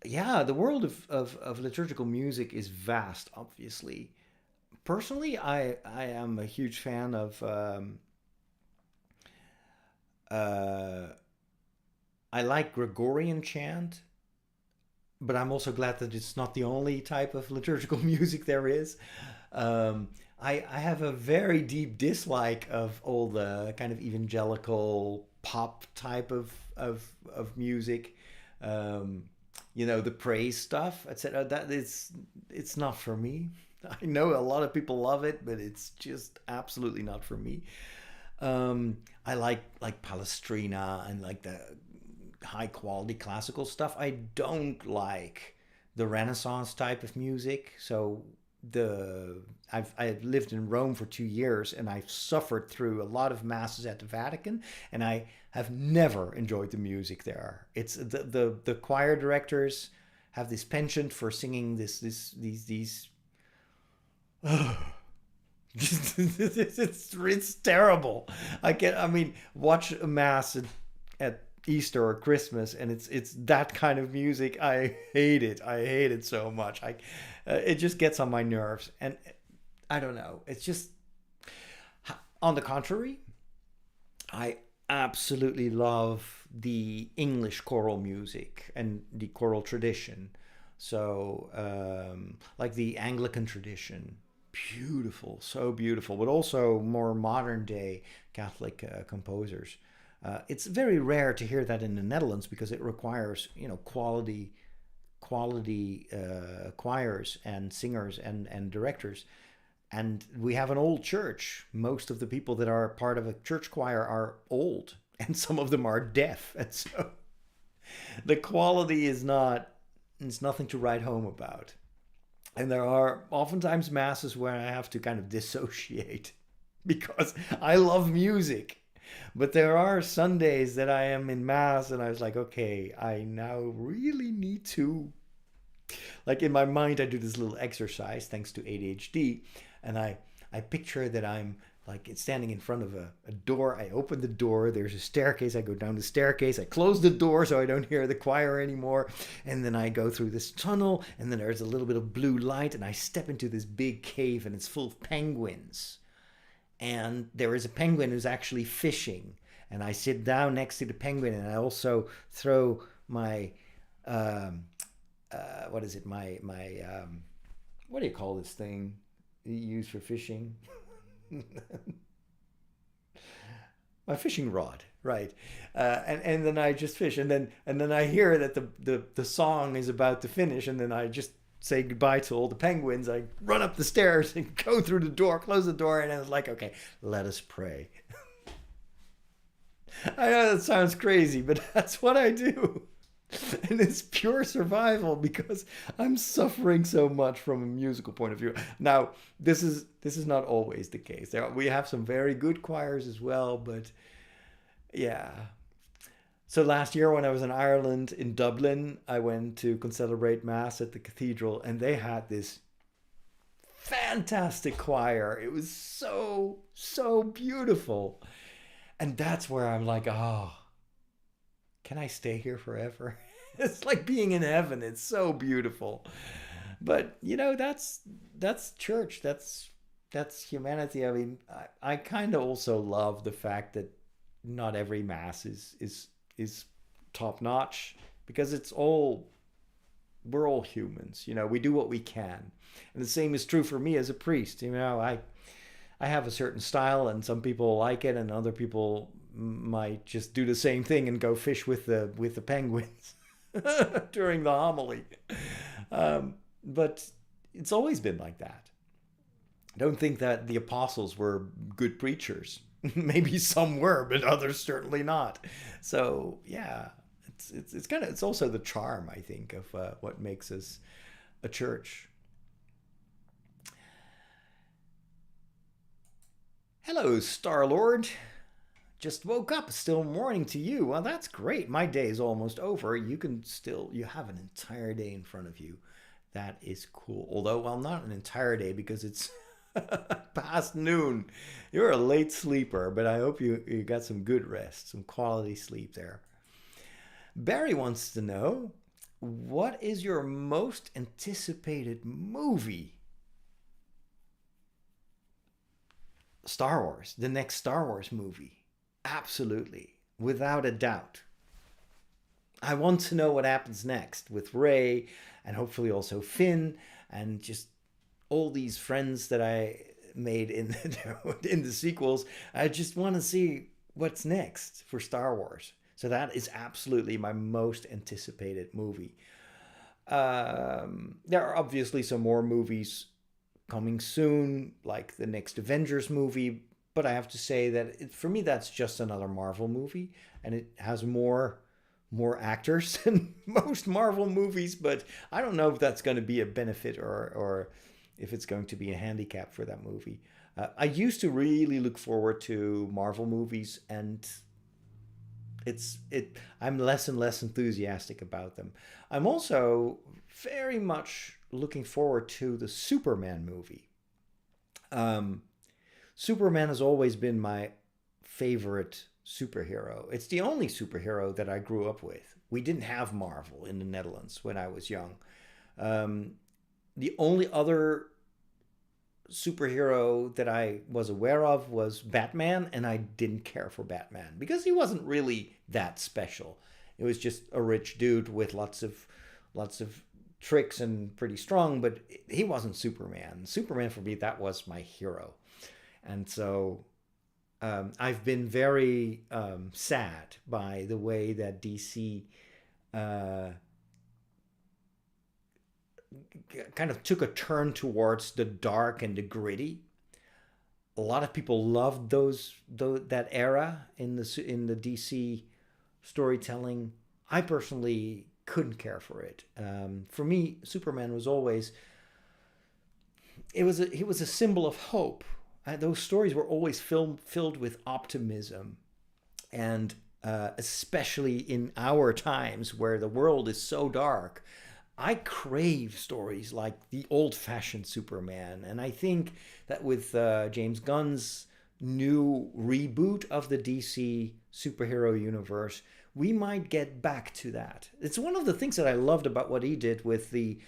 Yeah, the world of liturgical music is vast, obviously. Personally, I am a huge fan of I like Gregorian chant, but I'm also glad that it's not the only type of liturgical music there is. I have a very deep dislike of all the kind of evangelical pop type of music. The praise stuff, etc. It's not for me. I know a lot of people love it, but it's just absolutely not for me. I like Palestrina and like the high quality classical stuff. I don't like the Renaissance type of music. So I've lived in Rome for 2 years, and I've suffered through a lot of masses at the Vatican, and I have never enjoyed the music there. It's the choir directors have this penchant for singing these it's terrible. Watch a mass at Easter or Christmas, and it's that kind of music. I hate it so much. It just gets on my nerves, and I don't know, it's just, on the contrary, I absolutely love the English choral music and the choral tradition. So like the Anglican tradition, beautiful, so beautiful, but also more modern day Catholic composers. It's very rare to hear that in the Netherlands, because it requires quality choirs and singers and directors. And we have an old church. Most of the people that are part of a church choir are old, and some of them are deaf, and so the quality is nothing to write home about. And there are oftentimes masses where I have to kind of dissociate, because I love music. But there are Sundays that I am in mass and I was like, okay, I now really need to, like, in my mind, I do this little exercise thanks to ADHD, and I picture that I'm like standing in front of a door. I open the door, there's a staircase, I go down the staircase, I close the door so I don't hear the choir anymore, and then I go through this tunnel, and then there's a little bit of blue light, and I step into this big cave, and it's full of penguins. And there is a penguin who's actually fishing, and I sit down next to the penguin, and I also throw my what is it, my what do you call this thing you use for fishing? My fishing rod, right? And then I just fish, and then I hear that the song is about to finish, and then I just say goodbye to all the penguins. I run up the stairs and go through the door, close the door, and I was like, okay, let us pray. I know that sounds crazy, but that's what I do. And it's pure survival because I'm suffering so much from a musical point of view. Now, this is not always the case. We have some very good choirs as well, but yeah. So last year when I was in Ireland, in Dublin, I went to celebrate Mass at the cathedral, and they had this fantastic choir. It was so beautiful. And that's where I'm like, oh, can I stay here forever? It's like being in heaven. It's so beautiful. But that's church. That's humanity. I mean, I kind of also love the fact that not every mass is top notch, because we're all humans. We do what we can. And the same is true for me as a priest. I have a certain style, and some people like it, and other people might just do the same thing and go fish with the penguins during the homily. But it's always been like that. I don't think that the apostles were good preachers. Maybe some were, but others certainly not. So yeah, it's also the charm, I think, of what makes us a church. Hello, Star-Lord. Just woke up. Still morning to you. Well, that's great. My day is almost over. You have an entire day in front of you. That is cool. Although, well, not an entire day because it's past noon. You're a late sleeper, but I hope you got some good rest, some quality sleep there. Barry wants to know, what is your most anticipated movie? Star Wars, the next Star Wars movie. Absolutely, without a doubt. I want to know what happens next with Rey, and hopefully also Finn, and just all these friends that I made in the sequels. I just want to see what's next for Star Wars. So that is absolutely my most anticipated movie. There are obviously some more movies coming soon, like the next Avengers movie, but I have to say that for me that's just another Marvel movie, and it has more actors than most Marvel movies, but I don't know if that's going to be a benefit or if it's going to be a handicap for that movie. I used to really look forward to Marvel movies, and I'm less and less enthusiastic about them. I'm also very much looking forward to the Superman movie. Superman has always been my favorite superhero. It's the only superhero that I grew up with. We didn't have Marvel in the Netherlands when I was young. The only other superhero that I was aware of was Batman, and I didn't care for Batman because he wasn't really that special. It was just a rich dude with lots of tricks and pretty strong, but he wasn't Superman. Superman for me, that was my hero. And so I've been very sad by the way that DC kind of took a turn towards the dark and the gritty. A lot of people loved that era in the DC storytelling. I personally couldn't care for it. For me, Superman was always he was a symbol of hope. Those stories were always filled with optimism, and especially in our times where the world is so dark, I crave stories like the old-fashioned Superman. And I think that with James Gunn's new reboot of the DC superhero universe, we might get back to that. It's one of the things that I loved about what he did with the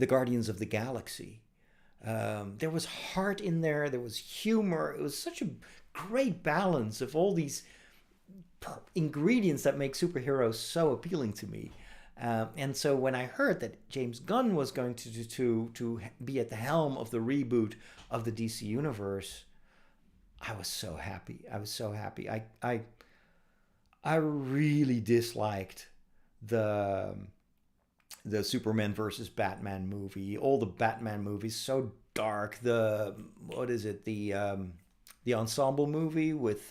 Guardians of the Galaxy. There was heart in there. There was humor. It was such a great balance of all these ingredients that make superheroes so appealing to me. And so when I heard that James Gunn was going to be at the helm of the reboot of the DC universe, I was so happy. I was so happy. I really disliked the Superman versus Batman movie. All the Batman movies so dark. The ensemble movie with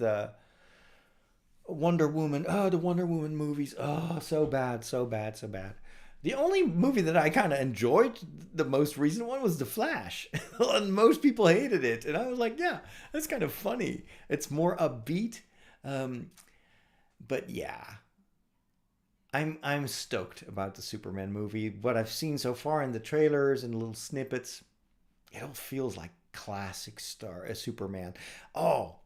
Wonder Woman. Oh, the Wonder Woman movies. Oh, so bad, so bad, so bad. The only movie that I kind of enjoyed, the most recent one, was The Flash. And most people hated it. And I was like, yeah, that's kind of funny. It's more upbeat. Um, but yeah, I'm stoked about the Superman movie. What I've seen so far in the trailers and little snippets, it all feels like classic Superman. Oh,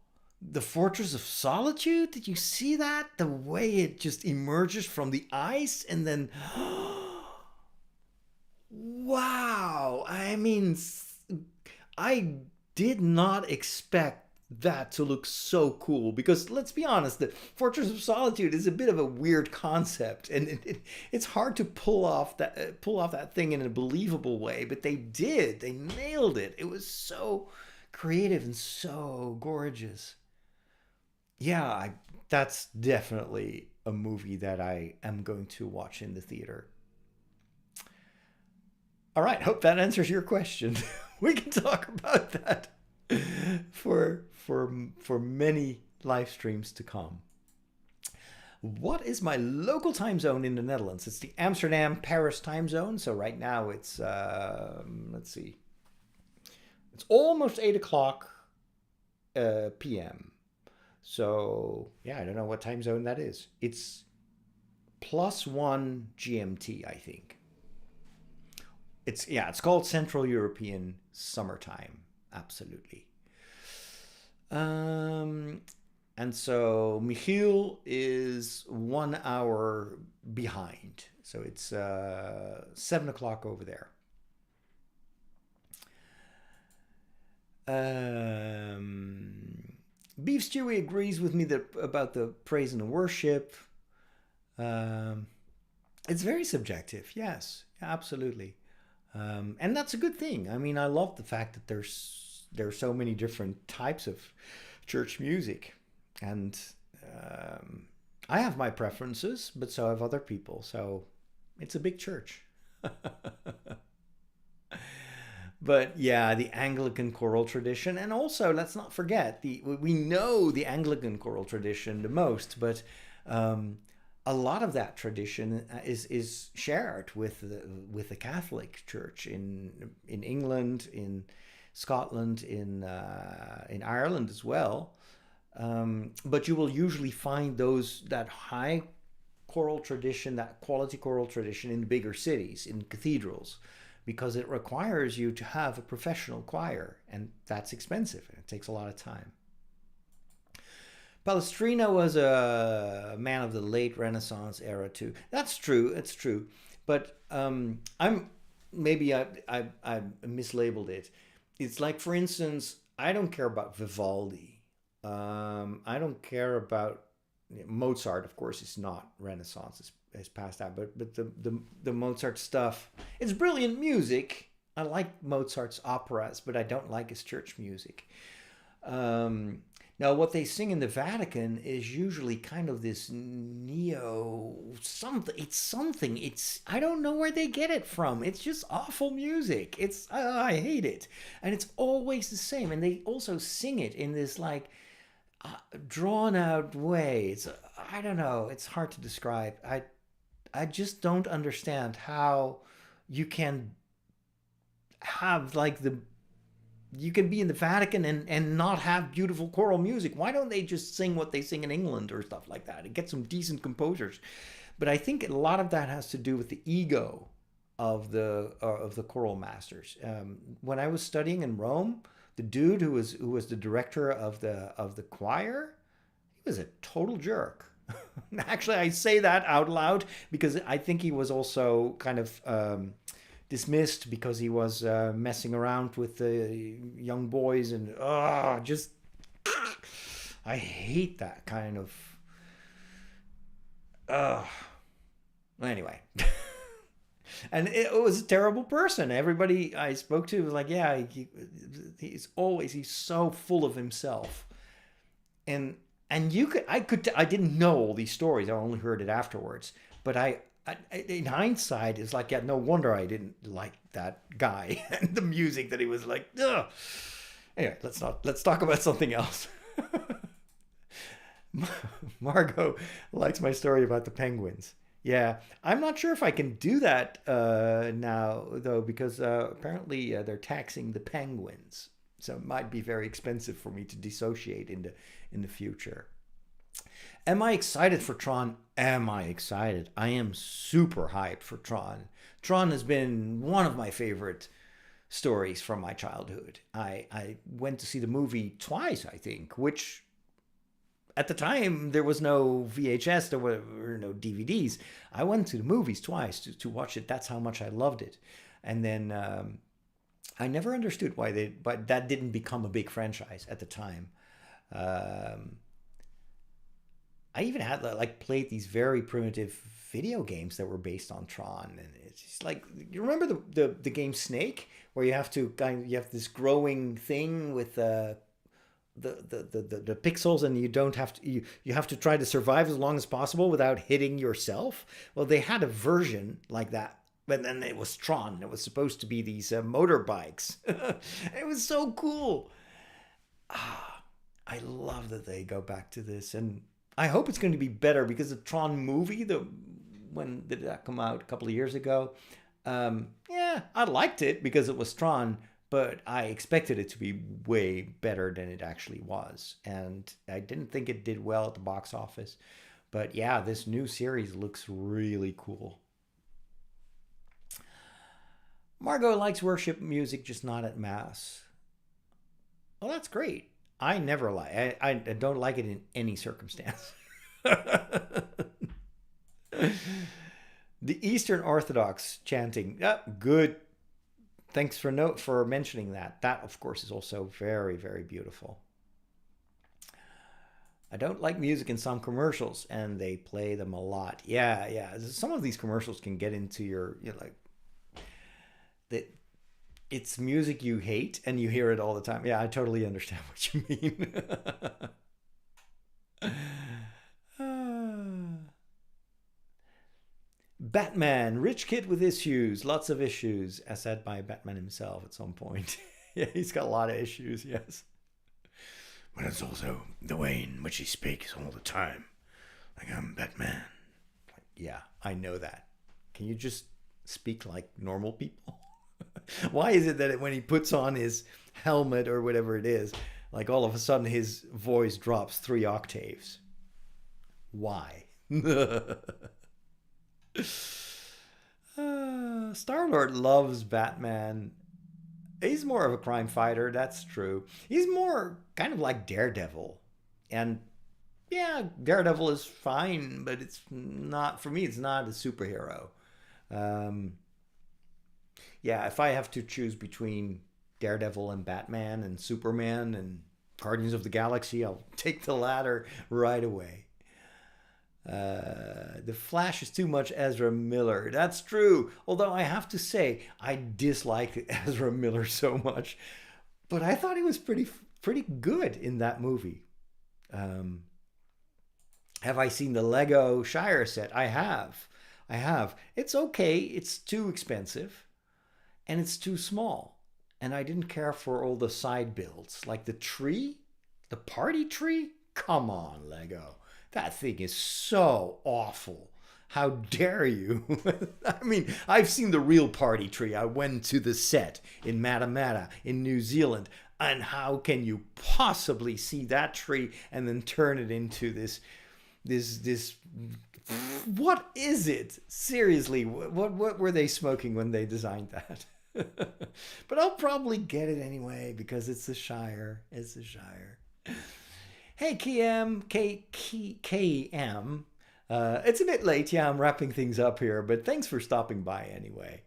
the Fortress of Solitude. Did you see that? The way it just emerges from the ice and then, wow! I mean, I did not expect that to look so cool, because let's be honest, the Fortress of Solitude is a bit of a weird concept, and it's hard to pull off that thing in a believable way, but they did. They nailed it. It was so creative and so gorgeous. Yeah, that's definitely a movie that I am going to watch in the theater. All right, hope that answers your question. We can talk about that for many live streams to come. What is my local time zone in the Netherlands? It's the Amsterdam Paris time zone. So right now it's let's see, it's almost 8 o'clock p.m. So yeah, I don't know what time zone that is. It's +1 GMT, I think. It's called Central European Summertime. Absolutely. And so Michiel is 1 hour behind. So it's 7 o'clock over there. Beef Stewie agrees with me about the praise and the worship. It's very subjective. Yes, absolutely. And that's a good thing. I mean, I love the fact that there are so many different types of church music, and I have my preferences, but so have other people. So it's a big church. But yeah, the Anglican choral tradition, and also let's not forget we know the Anglican choral tradition the most, but a lot of that tradition is shared with the Catholic Church in England, in Scotland, in Ireland as well. But you will usually find that high choral tradition, that quality choral tradition, in bigger cities, in cathedrals, because it requires you to have a professional choir, and that's expensive and it takes a lot of time. Palestrina was a man of the late Renaissance era too. That's true. It's true. But I mislabeled it. It's like, for instance, I don't care about Vivaldi. I don't care about Mozart. Of course, it's not Renaissance. It's past that. But the Mozart stuff, it's brilliant music. I like Mozart's operas, but I don't like his church music. Now, what they sing in the Vatican is usually kind of this neo something. It's I don't know where they get it from. It's just awful music. I hate it, and it's always the same. And they also sing it in this like drawn out way. I don't know. It's hard to describe. I just don't understand how you can have you can be in the Vatican and not have beautiful choral music. Why don't they just sing what they sing in England or stuff like that and get some decent composers? But I think a lot of that has to do with the ego of the choral masters. When I was studying in Rome, the dude who was the director of the choir, he was a total jerk. Actually, I say that out loud because I think he was also kind of dismissed because he was messing around with the young boys, and just I hate that kind of anyway. And it was a terrible person. Everybody I spoke to was like, yeah, he's so full of himself. And I didn't know all these stories. I only heard it afterwards. But in hindsight, it's like, yeah, no wonder I didn't like that guy and the music that he was like, ugh. Anyway, let's talk about something else. Margot likes my story about the penguins. Yeah, I'm not sure if I can do that now though, because apparently they're taxing the penguins, so it might be very expensive for me to dissociate in the future. Am I excited for Tron? Am I excited? I am super hyped for Tron. Tron has been one of my favorite stories from my childhood. I went to see the movie twice, I think, which at the time there was no VHS, there were no DVDs. I went to the movies twice to watch it. That's how much I loved it. And then I never understood but that didn't become a big franchise at the time. Um, I even had like played these very primitive video games that were based on Tron, and it's just like, you remember the game Snake, where you have to you have this growing thing with the pixels, and you don't have to you have to try to survive as long as possible without hitting yourself. Well, they had a version like that, but then it was Tron. It was supposed to be these motorbikes. It was so cool. Ah, I love that they go back to this, and I hope it's going to be better, because the Tron movie, when did that come out? A couple of years ago. Yeah, I liked it because it was Tron, but I expected it to be way better than it actually was, and I didn't think it did well at the box office. But yeah, this new series looks really cool. Margot likes worship music, just not at mass. Well, that's great. I never like. I don't like it in any circumstance. The Eastern Orthodox chanting. Good. Thanks for mentioning that. That, of course, is also very, very beautiful. I don't like music in some commercials, and they play them a lot. Yeah, yeah. Some of these commercials can get into your, like, that. It's music you hate, and you hear it all the time. Yeah, I totally understand what you mean. Batman, rich kid with issues, lots of issues, as said by Batman himself at some point. Yeah, he's got a lot of issues, yes. But it's also the way in which he speaks all the time. Like, I'm Batman. Yeah, I know that. Can you just speak like normal people? Why is it that when he puts on his helmet or whatever it is, like all of a sudden his voice drops 3 octaves? Why? Star-Lord loves Batman. He's more of a crime fighter, that's true. He's more kind of like Daredevil. And yeah, Daredevil is fine, but it's not, for me, it's not a superhero. Um, yeah, if I have to choose between Daredevil and Batman and Superman and Guardians of the Galaxy, I'll take the latter right away. The Flash is too much Ezra Miller. That's true. Although I have to say, I disliked Ezra Miller so much, but I thought he was pretty good in that movie. Um, have I seen the Lego Shire set? I have. I have. It's okay. It's too expensive, and it's too small. And I didn't care for all the side builds, like the tree, the party tree. Come on, Lego. That thing is so awful. How dare you? I mean, I've seen the real party tree. I went to the set in Matamata in New Zealand. And how can you possibly see that tree and then turn it into this what is it? Seriously, what were they smoking when they designed that? But I'll probably get it anyway because it's the Shire. It's the Shire. Hey, KM. It's a bit late. Yeah, I'm wrapping things up here, but thanks for stopping by anyway.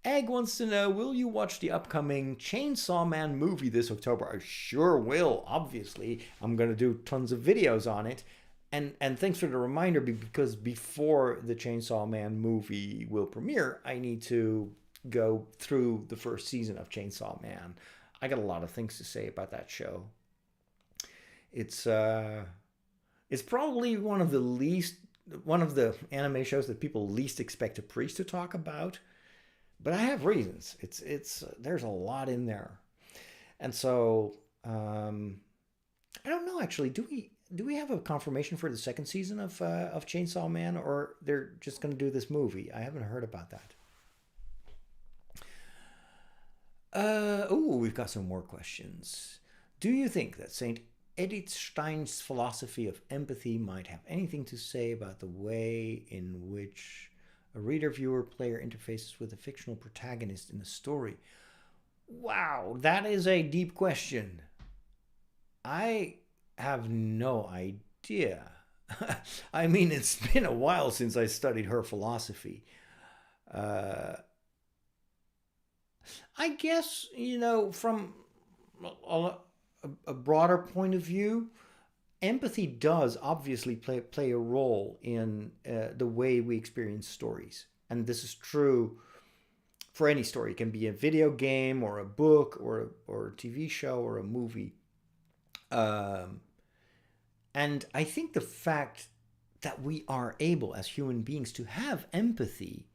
Egg wants to know, will you watch the upcoming Chainsaw Man movie this October? I sure will, obviously. I'm going to do tons of videos on it. And thanks for the reminder, because before the Chainsaw Man movie will premiere, I need to go through the first season of Chainsaw Man. I got a lot of things to say about that show. It's probably one of the anime shows that people least expect a priest to talk about, but I have reasons. It's there's a lot in there, and so I I don't know actually. Do we have a confirmation for the second season of Chainsaw Man, or they're just going to do this movie? I haven't heard about that. Oh, we've got some more questions. Do you think that Saint Edith Stein's philosophy of empathy might have anything to say about the way in which a reader, viewer, player interfaces with a fictional protagonist in a story? Wow, that is a deep question. I have no idea. I mean, it's been a while since I studied her philosophy. I guess, from a broader point of view, empathy does obviously play a role in the way we experience stories. And this is true for any story. It can be a video game or a book or a TV show or a movie. And I think the fact that we are able as human beings to have empathy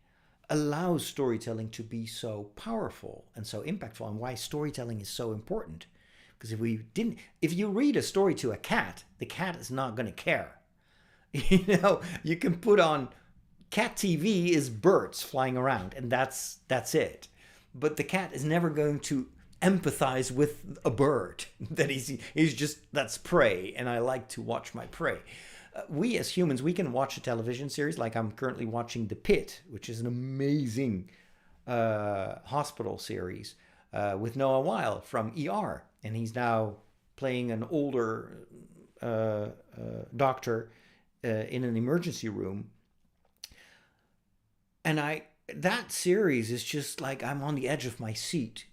allows storytelling to be so powerful and so impactful, and why storytelling is so important. Because if you read a story to a cat, the cat is not going to care. You can put on cat TV is birds flying around, and that's it. But the cat is never going to empathize with a bird that that's prey, and I like to watch my prey. We as humans, we can watch a television series like I'm currently watching The Pit, which is an amazing hospital series with Noah Weil from ER, and he's now playing an older doctor in an emergency room. And that series is just like I'm on the edge of my seat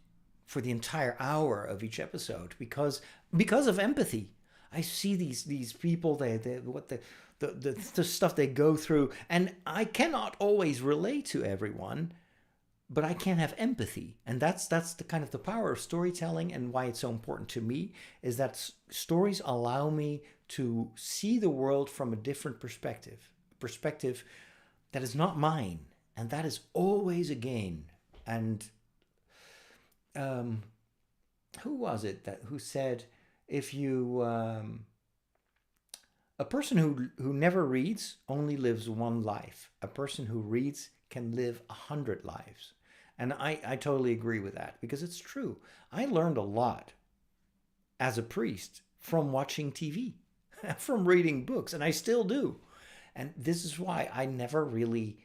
for the entire hour of each episode because of empathy. I see these people, the stuff they go through, and I cannot always relate to everyone, but I can have empathy, and that's the kind of the power of storytelling, and why it's so important to me is that stories allow me to see the world from a different perspective that is not mine, and that is always a gain. And who was it who said, if you a person who never reads only lives one life. A person who reads can live 100 lives. And I totally agree with that, because it's true. I learned a lot as a priest from watching TV, from reading books, and I still do. And this is why I never really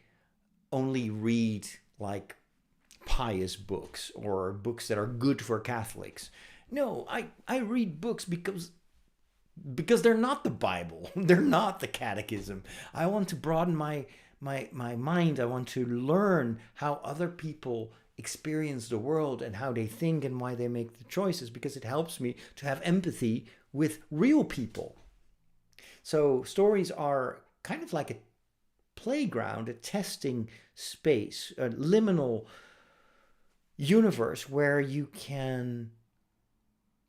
only read like pious books or books that are good for Catholics. No, I read books because they're not the Bible. They're not the catechism. I want to broaden my mind. I want to learn how other people experience the world and how they think and why they make the choices, because it helps me to have empathy with real people. So stories are kind of like a playground, a testing space, a liminal universe where you can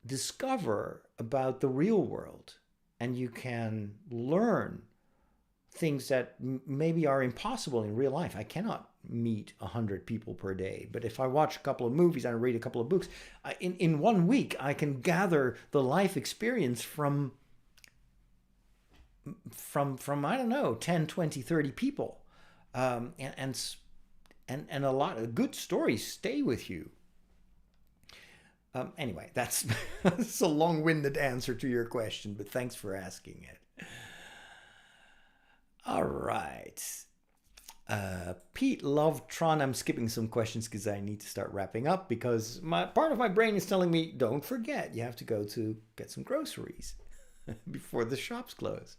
discover about the real world, and you can learn things that maybe are impossible in real life. I cannot meet 100 people per day, but if I watch a couple of movies and I read a couple of books, in 1 week I can gather the life experience from I don't know, 10, 20, 30 people, and a lot of good stories stay with you. Anyway, that's a long-winded answer to your question, but thanks for asking it. All right. Pete loved Tron. I'm skipping some questions because I need to start wrapping up, because part of my brain is telling me, don't forget, you have to go to get some groceries before the shops close.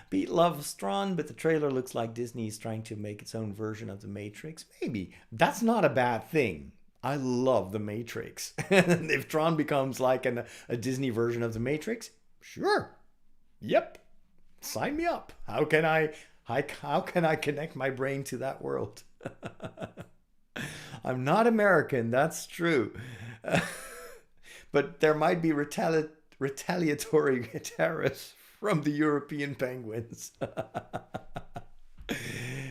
Pete loves Tron, but the trailer looks like Disney is trying to make its own version of The Matrix. Maybe. That's not a bad thing. I love The Matrix. And if Tron becomes like a Disney version of The Matrix, sure. Yep. Sign me up. How can I connect my brain to that world? I'm not American, that's true. But there might be retaliatory tariffs from the European penguins.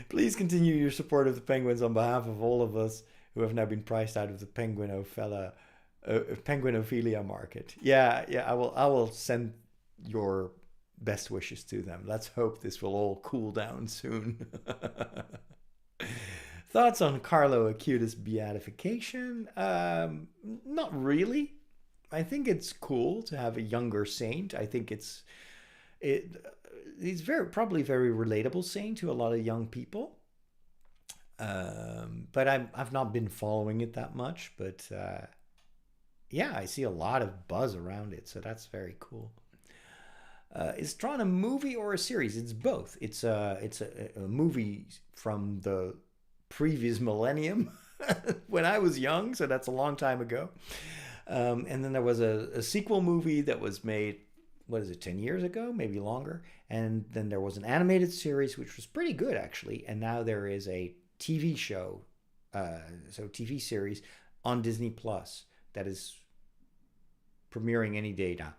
Please continue your support of the penguins on behalf of all of us who have now been priced out of the penguinophilia market. Yeah, I will send your best wishes to them. Let's hope this will all cool down soon. Thoughts on Carlo Acutis' beatification? Not really. I think it's cool to have a younger saint. I think he's probably very relatable saint to a lot of young people. But I've not been following it that much. But yeah, I see a lot of buzz around it, so that's very cool. Is Tron a movie or a series? It's both. It's a movie from the previous millennium when I was young, so that's a long time ago. And then there was a sequel movie that was made, 10 years ago, maybe longer. And then there was an animated series, which was pretty good, actually. And now there is a TV show, TV series on Disney Plus that is premiering any day now.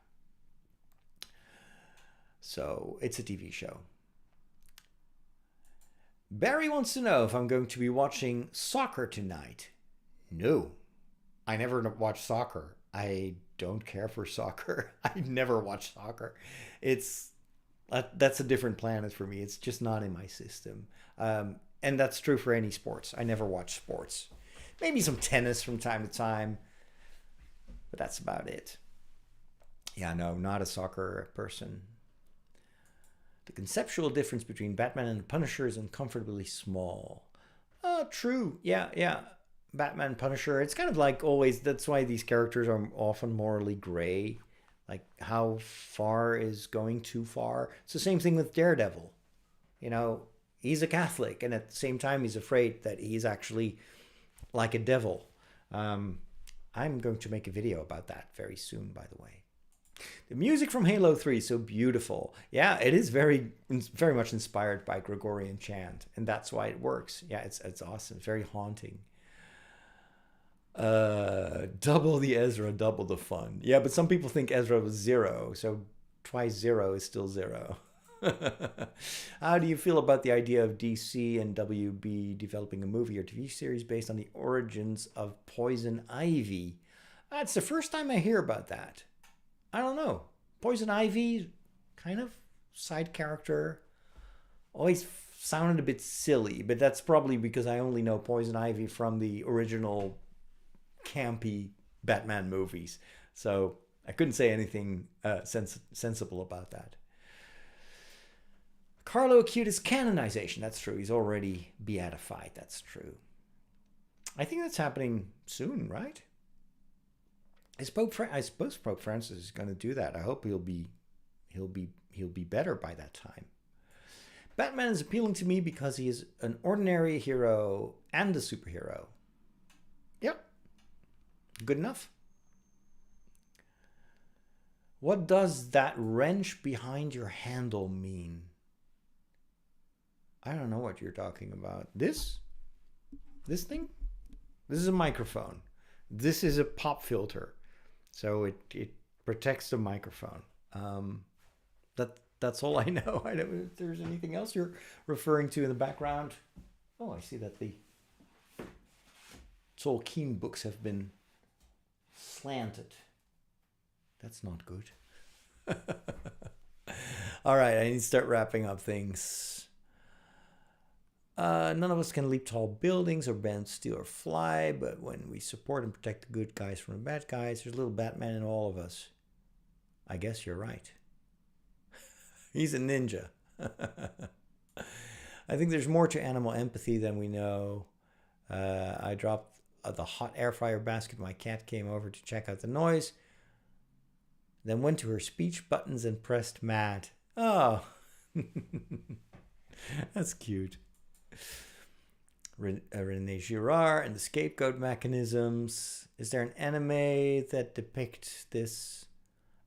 So it's a TV show. Barry wants to know if I'm going to be watching soccer tonight. No, I never watch soccer. I don't care for soccer. I never watch soccer. That's a different planet for me. It's just not in my system. And that's true for any sports. I never watch sports. Maybe some tennis from time to time, but that's about it. Yeah, no, not a soccer person. The conceptual difference between Batman and the Punisher is uncomfortably small. True. Yeah. Batman, Punisher, it's kind of like always, that's why these characters are often morally gray. Like, how far is going too far? It's the same thing with Daredevil. You know, he's a Catholic, and at the same time, he's afraid that he's actually like a devil. I'm going to make a video about that very soon, by the way. The music from Halo 3 is so beautiful. Yeah, it is very much inspired by Gregorian chant, and that's why it works. Yeah, it's awesome. It's very haunting. Double the Ezra, double the fun. Yeah, but some people think Ezra was 0, so twice 0 is still 0. How do you feel about the idea of DC and WB developing a movie or TV series based on the origins of Poison Ivy? That's the first time I hear about that. I don't know. Poison Ivy, kind of side character, always sounded a bit silly, but that's probably because I only know Poison Ivy from the original campy Batman movies. So I couldn't say anything sensible about that. Carlo Acutis canonization. That's true. He's already beatified. That's true. I think that's happening soon, right? I suppose Pope Francis is going to do that. I hope he'll be better by that time. Batman is appealing to me because he is an ordinary hero and a superhero. Yep. Good enough. What does that wrench behind your handle mean? I don't know what you're talking about. This thing? This is a microphone. This is a pop filter. So it protects the microphone. That's all I know. I don't know if there's anything else you're referring to in the background. Oh, I see that the Tolkien books have been slanted. That's not good. All right, I need to start wrapping up things. None of us can leap tall buildings or bend steel or fly, but when we support and protect the good guys from the bad guys, there's a little Batman in all of us. I guess you're right. He's a ninja. I think there's more to animal empathy than we know. I dropped the hot air fryer basket. My cat came over to check out the noise, then went to her speech buttons and pressed Matt. Oh, that's cute. Rene Girard and the scapegoat mechanisms. Is there an anime that depicts this?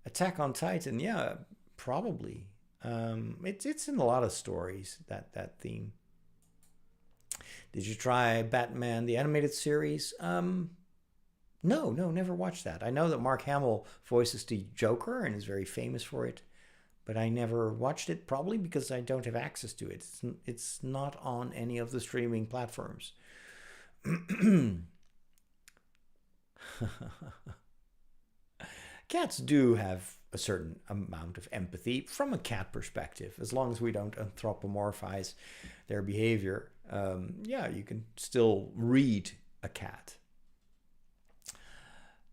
Attack on Titan? Yeah, probably. It's in a lot of stories, that theme. Did you try Batman the Animated Series? No, never watched that. I know that Mark Hamill voices the Joker and is very famous for it, but I never watched it, probably because I don't have access to it. It's not on any of the streaming platforms. Cats do have a certain amount of empathy from a cat perspective, as long as we don't anthropomorphize their behavior. Yeah, you can still read a cat.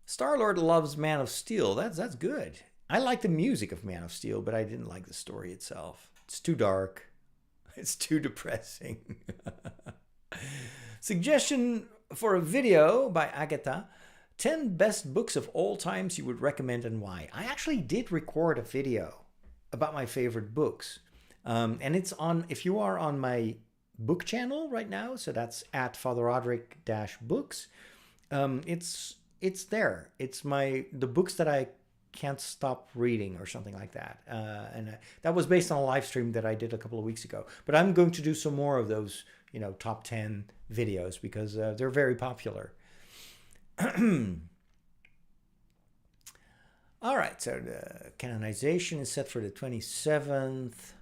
Star-Lord loves Man of Steel. That's good. I like the music of Man of Steel, but I didn't like the story itself. It's too dark. It's too depressing. Suggestion for a video by Agatha. 10 best books of all times you would recommend and why. I actually did record a video about my favorite books. And it's on, if you are on my book channel right now, so that's at Father Roderick-books, it's there. It's the books that I can't stop reading or something like that. And that was based on a live stream that I did a couple of weeks ago. But I'm going to do some more of those, top 10 videos because they're very popular. All right, so the canonization is set for the 27th.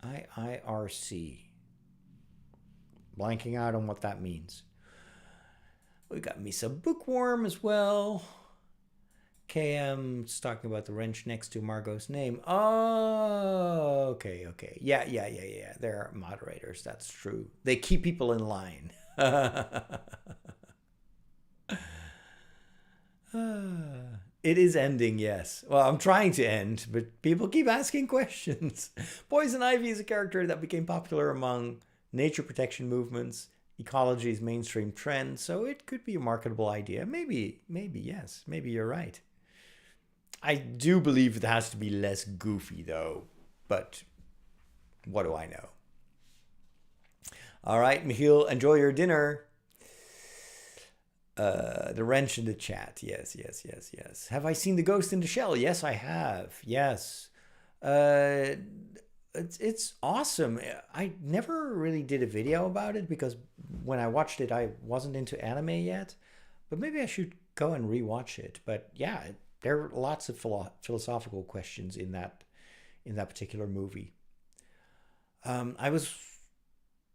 IIRC. Blanking out on what that means. We got Misa Bookworm as well. KM is talking about the wrench next to Margot's name. Oh, okay. Yeah. They're moderators. That's true. They keep people in line. It is ending, yes. Well, I'm trying to end, but people keep asking questions. Poison Ivy is a character that became popular among nature protection movements. Ecology is mainstream trend, so it could be a marketable idea. Maybe, yes. Maybe you're right. I do believe it has to be less goofy, though. But what do I know? All right, Michiel, enjoy your dinner. The wrench in the chat. Yes. Have I seen The Ghost in the Shell? Yes, I have. Yes. It's awesome. I never really did a video about it because when I watched it, I wasn't into anime yet. But maybe I should go and rewatch it. But yeah, there are lots of philosophical questions in that particular movie. I was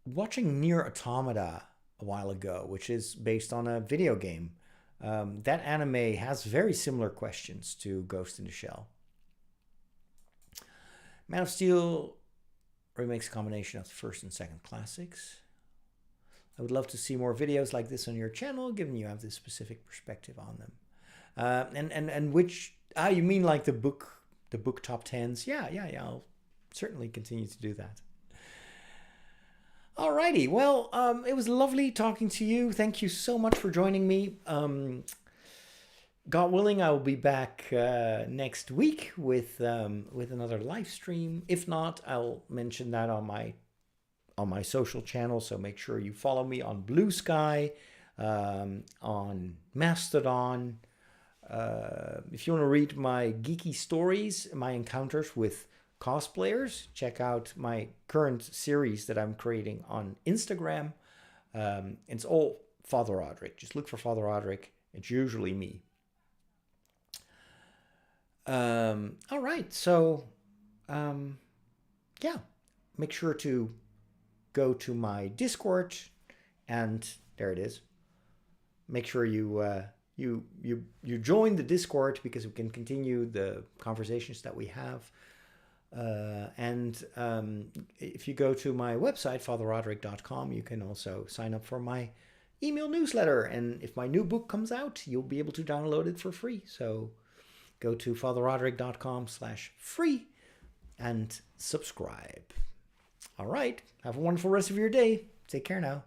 watching Nier Automata a while ago, which is based on a video game. That anime has very similar questions to Ghost in the Shell. Man of Steel remakes a combination of the first and second classics. I would love to see more videos like this on your channel, given you have this specific perspective on them. And which, you mean like the book top 10s? Yeah, I'll certainly continue to do that. Alrighty, well, it was lovely talking to you. Thank you so much for joining me. God willing, I will be back next week with another live stream. If not, I'll mention that on my social channel. So make sure you follow me on Blue Sky, on Mastodon. If you want to read my geeky stories, my encounters with cosplayers, check out my current series that I'm creating on Instagram. It's all Father Roderick. Just look for Father Roderick. It's usually me. All right, so yeah, make sure to go to my Discord, and there it is. Make sure you join the Discord because we can continue the conversations that we have. And if you go to my website, fatherroderick.com, you can also sign up for my email newsletter. And if my new book comes out, you'll be able to download it for free. So go to fatherroderick.com/free and subscribe. All right. Have a wonderful rest of your day. Take care now.